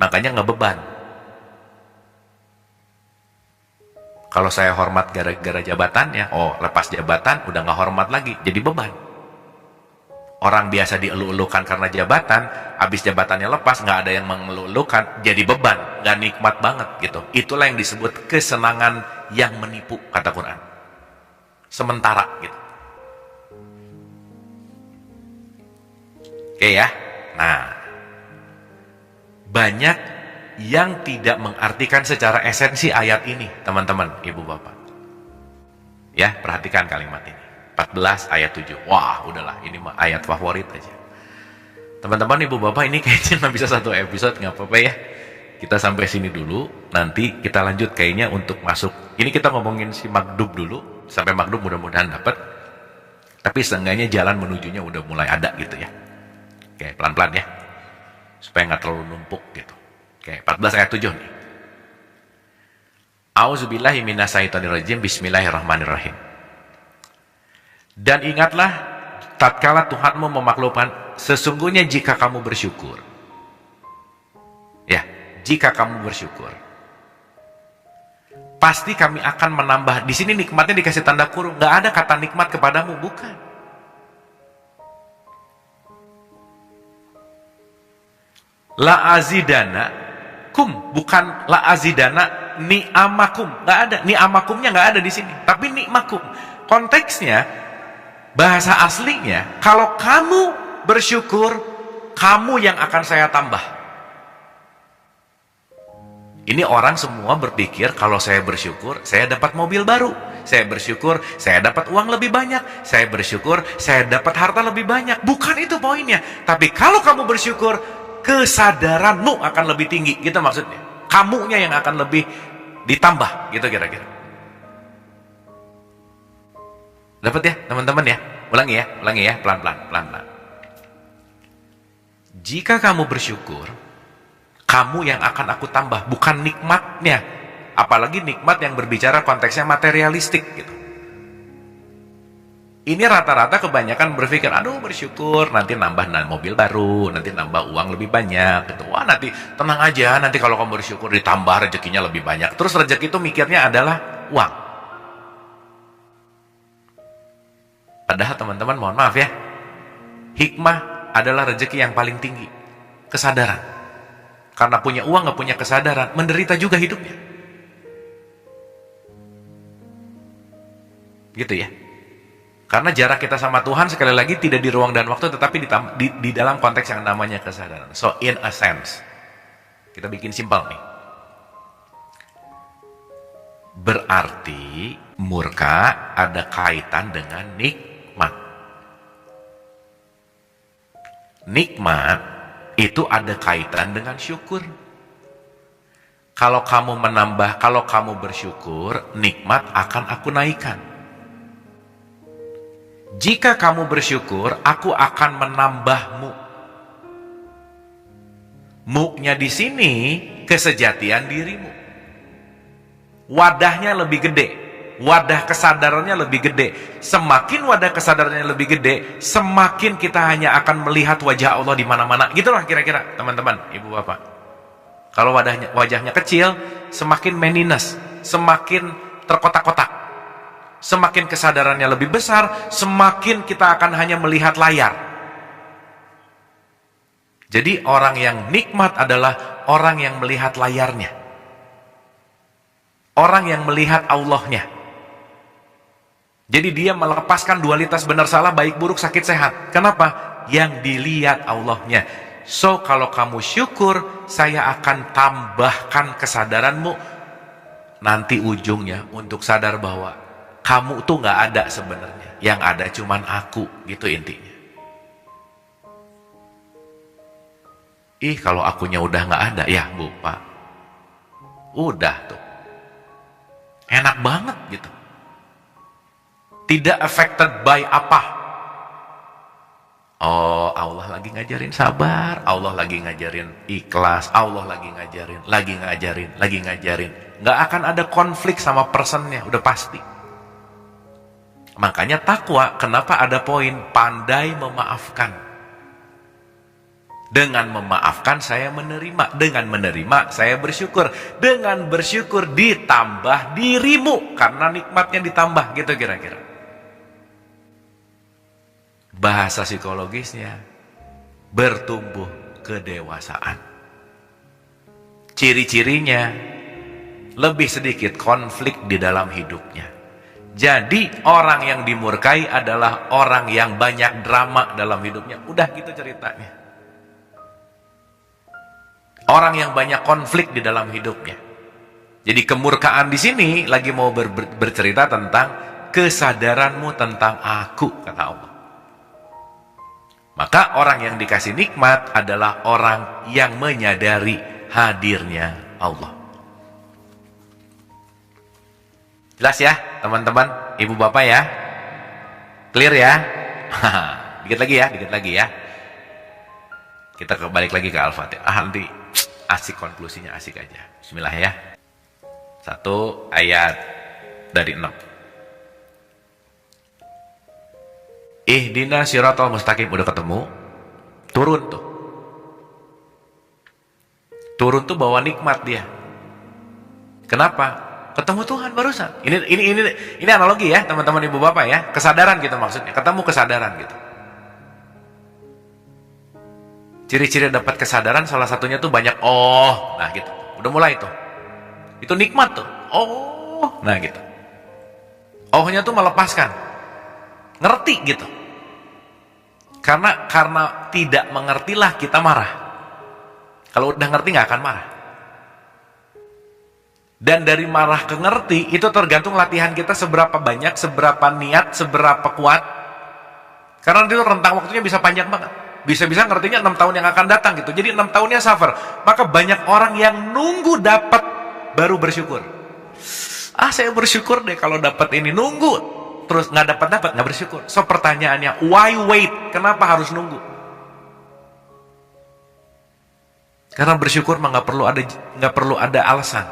Makanya nggak beban. Kalau saya hormat gara-gara jabatannya, oh lepas jabatan udah nggak hormat lagi, jadi beban. Orang biasa dielu-elukan karena jabatan, habis jabatannya lepas nggak ada yang mengeluh-elukan, jadi beban, nggak nikmat banget gitu. Itulah yang disebut kesenangan yang menipu, kata Quran. Sementara gitu. Oke ya. Nah, banyak yang tidak mengartikan secara esensi ayat ini, teman-teman, ibu bapak. Ya, perhatikan kalimat ini. 14 ayat 7. Wah, udahlah, ini mah ayat favorit aja. Teman-teman, ibu bapak, ini kayaknya nggak bisa satu episode, nggak apa-apa ya. Kita sampai sini dulu, nanti kita lanjut kayaknya untuk masuk. Ini kita ngomongin si Magdub dulu, sampai Magdub mudah-mudahan dapat. Tapi seenggaknya jalan menujunya udah mulai ada gitu ya. Oke, pelan-pelan ya. Supaya nggak terlalu numpuk gitu. Oke, 14 ayat 7 nih. A'udzubillahi minasyaitonirrajim. Bismillahirrahmanirrahim. Dan ingatlah tatkala Tuhanmu memaklumkan, sesungguhnya jika kamu bersyukur. Ya, jika kamu bersyukur, pasti kami akan menambah. Di sini nikmatnya dikasih tanda kurung, nggak ada kata nikmat kepadamu, bukan. La azidana kum, bukan la azidana ni'amakum, nggak ada, ni'amakumnya nggak ada di sini, tapi ni'makum. Konteksnya, bahasa aslinya, kalau kamu bersyukur, kamu yang akan saya tambah. Ini orang semua berpikir kalau saya bersyukur, saya dapat mobil baru. Saya bersyukur, saya dapat uang lebih banyak. Saya bersyukur, saya dapat harta lebih banyak. Bukan itu poinnya. Tapi kalau kamu bersyukur, kesadaranmu akan lebih tinggi, gitu maksudnya. Kamunya yang akan lebih ditambah, gitu kira-kira. Dapat ya, teman-teman ya? Ulangi ya, pelan-pelan. Jika kamu bersyukur, kamu yang akan aku tambah, bukan nikmatnya. Apalagi nikmat yang berbicara konteksnya materialistik gitu. Ini rata-rata kebanyakan berpikir, aduh bersyukur, nanti nambah mobil baru, nanti nambah uang lebih banyak gitu. Wah nanti tenang aja, nanti kalau kamu bersyukur ditambah rezekinya lebih banyak. Terus rezeki itu mikirnya adalah uang. Padahal teman-teman mohon maaf ya, hikmah adalah rezeki yang paling tinggi, kesadaran. Karena punya uang gak punya kesadaran, menderita juga hidupnya. Gitu ya. Karena jarak kita sama Tuhan sekali lagi tidak di ruang dan waktu, tetapi di dalam konteks yang namanya kesadaran. So in a sense, kita bikin simpel nih. Berarti murka ada kaitan dengan nikmat. Nikmat itu ada kaitan dengan syukur. Kalau kamu menambah, kalau kamu bersyukur, nikmat akan aku naikkan. Jika kamu bersyukur, aku akan menambahmu. Mu-nya di sini kesejatian dirimu. wadahnya lebih gede, wadah kesadarannya lebih gede. Semakin wadah kesadarannya lebih gede, semakin kita hanya akan melihat wajah Allah di mana-mana. Gitulah kira-kira, teman-teman, ibu bapak. Kalau wajahnya kecil, semakin meniness, semakin terkotak-kotak. Semakin kesadarannya lebih besar, semakin kita akan hanya melihat layar. Jadi orang yang nikmat adalah orang yang melihat layarnya. Orang yang melihat Allahnya. Jadi dia melepaskan dualitas benar salah, baik buruk, sakit sehat. Kenapa? Yang dilihat Allahnya. So, kalau kamu syukur, saya akan tambahkan kesadaranmu. Nanti ujungnya untuk sadar bahwa kamu tuh gak ada sebenarnya. Yang ada cuman aku. Gitu intinya. Ih, kalau akunya udah gak ada, ya Bu, Pak. Udah tuh. Enak banget gitu. Tidak affected by apa. Oh, Allah lagi ngajarin sabar, Allah lagi ngajarin ikhlas, Allah lagi ngajarin. Nggak akan ada konflik sama personnya, udah pasti. Makanya takwa, kenapa ada poin pandai memaafkan. Dengan memaafkan saya menerima, dengan menerima saya bersyukur, dengan bersyukur ditambah dirimu karena nikmatnya ditambah, gitu kira-kira. Bahasa psikologisnya bertumbuh kedewasaan. Ciri-cirinya lebih sedikit konflik di dalam hidupnya. Jadi orang yang dimurkai adalah orang yang banyak drama dalam hidupnya. Udah gitu ceritanya. Orang yang banyak konflik di dalam hidupnya. Jadi kemurkaan di sini lagi mau bercerita tentang kesadaranmu tentang aku, kata Allah. Maka orang yang dikasih nikmat adalah orang yang menyadari hadirnya Allah. Jelas ya teman-teman, ibu bapak ya? Clear ya? Dikit lagi ya. Kita balik lagi ke Al-Fatihah. Nanti asik konklusinya, asik aja. Bismillah ya. 1 ayat dari 6. Ihdinas siratal mustaqim, udah ketemu. Turun tuh bawa nikmat dia. Kenapa? Ketemu Tuhan barusan. Ini analogi ya teman-teman ibu bapak ya. Kesadaran gitu maksudnya. Ketemu kesadaran gitu. Ciri-ciri dapat kesadaran salah satunya tuh banyak nah gitu. Udah mulai tuh. Itu nikmat tuh. Nah gitu. Ohnya tuh melepaskan. Ngerti gitu. Karena tidak mengertilah kita marah. Kalau udah ngerti nggak akan marah. Dan dari marah ke ngerti itu tergantung latihan kita seberapa banyak, seberapa niat, seberapa kuat. Karena itu rentang waktunya bisa panjang banget. Bisa-bisa ngertinya 6 tahun yang akan datang gitu. Jadi 6 tahunnya suffer. Maka banyak orang yang nunggu dapat baru bersyukur. Saya bersyukur deh kalau dapat ini, nunggu. Terus nggak dapat nggak bersyukur. So pertanyaannya, why wait? Kenapa harus nunggu? Karena bersyukur mah nggak perlu ada alasan.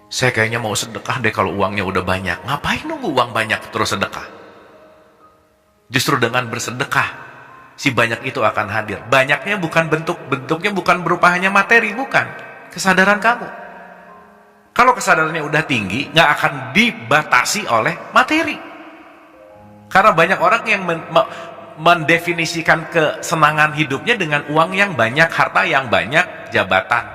Saya kayaknya mau sedekah deh kalau uangnya udah banyak. Ngapain nunggu uang banyak terus sedekah? Justru dengan bersedekah, si banyak itu akan hadir. Banyaknya bukan bentuknya bukan berupa hanya materi, bukan. Kesadaran kamu. Kalau kesadarannya udah tinggi, nggak akan dibatasi oleh materi. Karena banyak orang yang mendefinisikan kesenangan hidupnya dengan uang yang banyak, harta yang banyak, jabatan.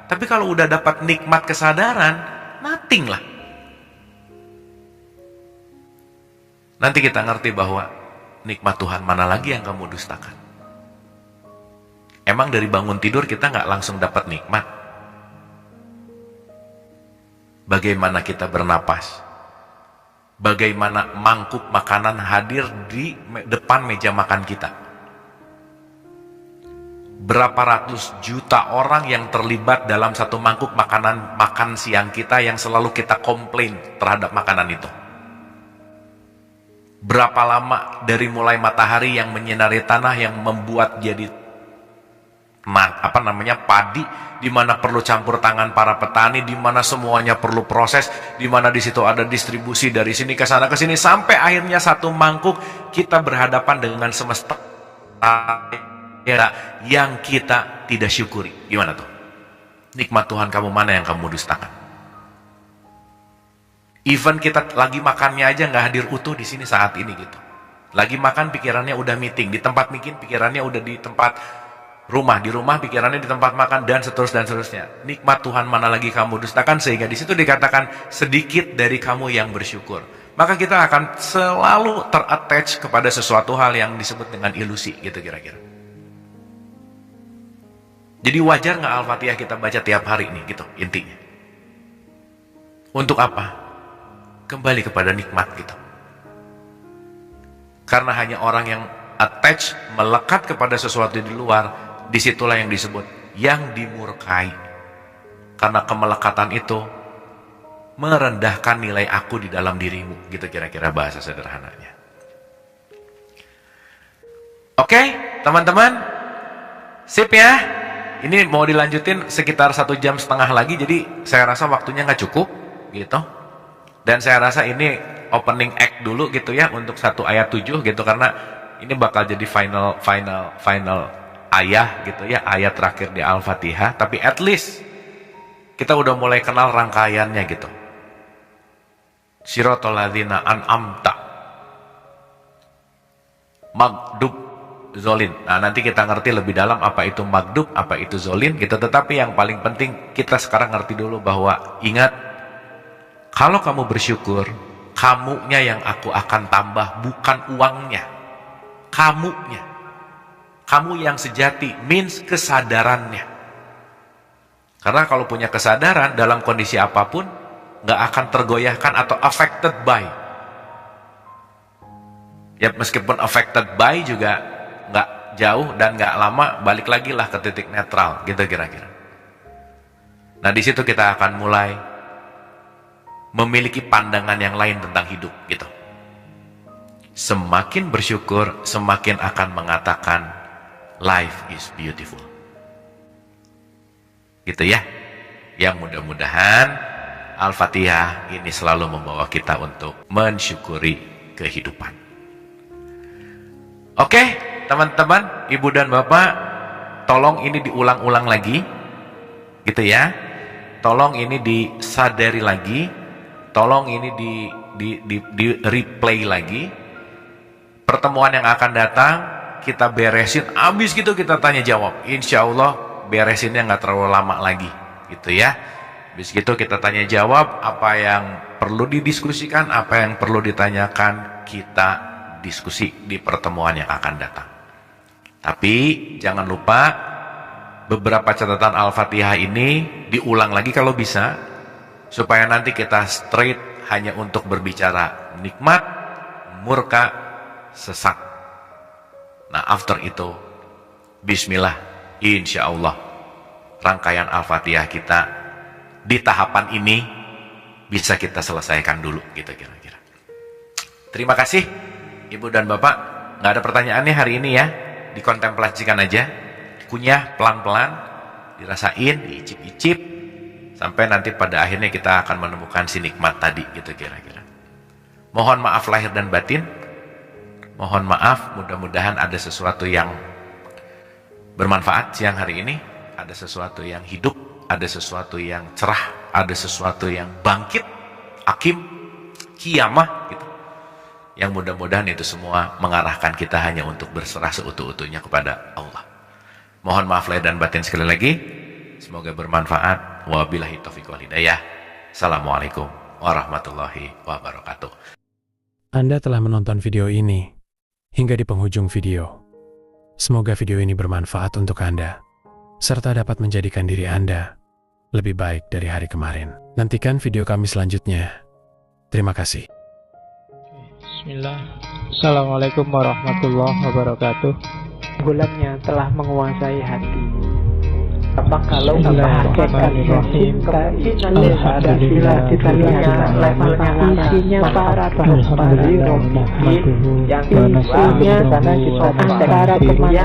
Tapi kalau udah dapat nikmat kesadaran, nothing lah. Nanti kita ngerti bahwa nikmat Tuhan mana lagi yang kamu dustakan. Emang dari bangun tidur kita nggak langsung dapat nikmat? Bagaimana kita bernapas, bagaimana mangkuk makanan hadir di depan meja makan kita. Berapa ratus juta orang yang terlibat dalam satu mangkuk makan siang kita yang selalu kita komplain terhadap makanan itu. Berapa lama dari mulai matahari yang menyinari tanah yang membuat jadi padi, di mana perlu campur tangan para petani, di mana semuanya perlu proses, di mana di situ ada distribusi dari sini ke sana ke sini, sampai akhirnya satu mangkuk kita berhadapan dengan semesta yang kita tidak syukuri. Gimana tuh? Nikmat Tuhan kamu mana yang kamu dustakan? Even kita lagi makannya aja nggak hadir utuh di sini saat ini gitu. Lagi makan pikirannya udah meeting, di tempat meeting pikirannya udah di tempat rumah, di rumah pikirannya di tempat makan, dan seterusnya. Nikmat Tuhan mana lagi kamu dustakan, sehingga di situ dikatakan sedikit dari kamu yang bersyukur. Maka kita akan selalu terattach kepada sesuatu hal yang disebut dengan ilusi gitu kira-kira. Jadi wajar nggak Al-Fatihah kita baca tiap hari nih gitu intinya. Untuk apa? Kembali kepada nikmat gitu. Karena hanya orang yang attach, melekat kepada sesuatu di luar, disitulah yang disebut yang dimurkai. Karena kemelekatan itu merendahkan nilai aku di dalam dirimu, gitu kira-kira bahasa sederhananya. Oke, teman-teman, sip ya. Ini mau dilanjutin sekitar 1,5 jam lagi, jadi saya rasa waktunya nggak cukup, gitu. Dan saya rasa ini opening act dulu gitu ya untuk 1 ayat 7 gitu, karena ini bakal jadi final ayah gitu ya, ayat terakhir di Al-Fatihah. Tapi at least kita udah mulai kenal rangkaiannya gitu. Siratal ladzina an'amta, magdub, zolin. Nah, nanti kita ngerti lebih dalam apa itu magdub, apa itu zolin gitu. Tetapi yang paling penting kita sekarang ngerti dulu bahwa ingat, kalau kamu bersyukur, kamunya yang aku akan tambah, bukan uangnya. Kamunya. Kamu yang sejati, means kesadarannya. Karena kalau punya kesadaran dalam kondisi apapun, nggak akan tergoyahkan atau affected by. Ya meskipun affected by juga nggak jauh dan nggak lama balik lagi lah ke titik netral gitu kira-kira. Nah di situ kita akan mulai memiliki pandangan yang lain tentang hidup gitu. Semakin bersyukur, semakin akan mengatakan life is beautiful. Gitu ya. Yang mudah-mudahan Al-Fatihah ini selalu membawa kita untuk mensyukuri kehidupan. Oke, teman-teman, ibu dan bapak, tolong ini diulang-ulang lagi. Gitu ya. Tolong ini disadari lagi. Tolong ini di replay lagi. Pertemuan yang akan datang kita beresin, abis gitu kita tanya jawab. Insya Allah beresinnya nggak terlalu lama lagi, gitu ya. Abis gitu kita tanya jawab, apa yang perlu didiskusikan, apa yang perlu ditanyakan, kita diskusi di pertemuan yang akan datang. Tapi jangan lupa beberapa catatan Al-Fatihah ini diulang lagi kalau bisa, supaya nanti kita straight hanya untuk berbicara nikmat, murka, sesat. Nah after itu bismillah, insya Allah rangkaian Al-Fatihah kita di tahapan ini bisa kita selesaikan dulu gitu kira-kira. Terima kasih ibu dan bapak. Nggak ada pertanyaannya hari ini ya, dikontemplasikan aja, kunyah pelan-pelan, dirasain, diicip-icip, sampai nanti pada akhirnya kita akan menemukan si nikmat tadi gitu kira-kira. Mohon maaf lahir dan batin. Mohon maaf, mudah-mudahan ada sesuatu yang bermanfaat siang hari ini, ada sesuatu yang hidup, ada sesuatu yang cerah, ada sesuatu yang bangkit, hakim, kiamah gitu. Yang mudah-mudahan itu semua mengarahkan kita hanya untuk berserah seutuh-utuhnya kepada Allah. Mohon maaf lahir dan batin sekali lagi. Semoga bermanfaat. Wabillahi taufiq wal hidayah. Assalamualaikum warahmatullahi wabarakatuh. Anda telah menonton video ini hingga di penghujung video. Semoga video ini bermanfaat untuk Anda, serta dapat menjadikan diri Anda lebih baik dari hari kemarin. Nantikan video kami selanjutnya. Terima kasih. Bismillah. Assalamualaikum warahmatullahi wabarakatuh. Bulannya telah menguasai hati. Apa kalau kita Bismillahirrahmanirrahim. Alhamdulillah, kita lihat levelnya isinya para bapak yang isinya antara kemana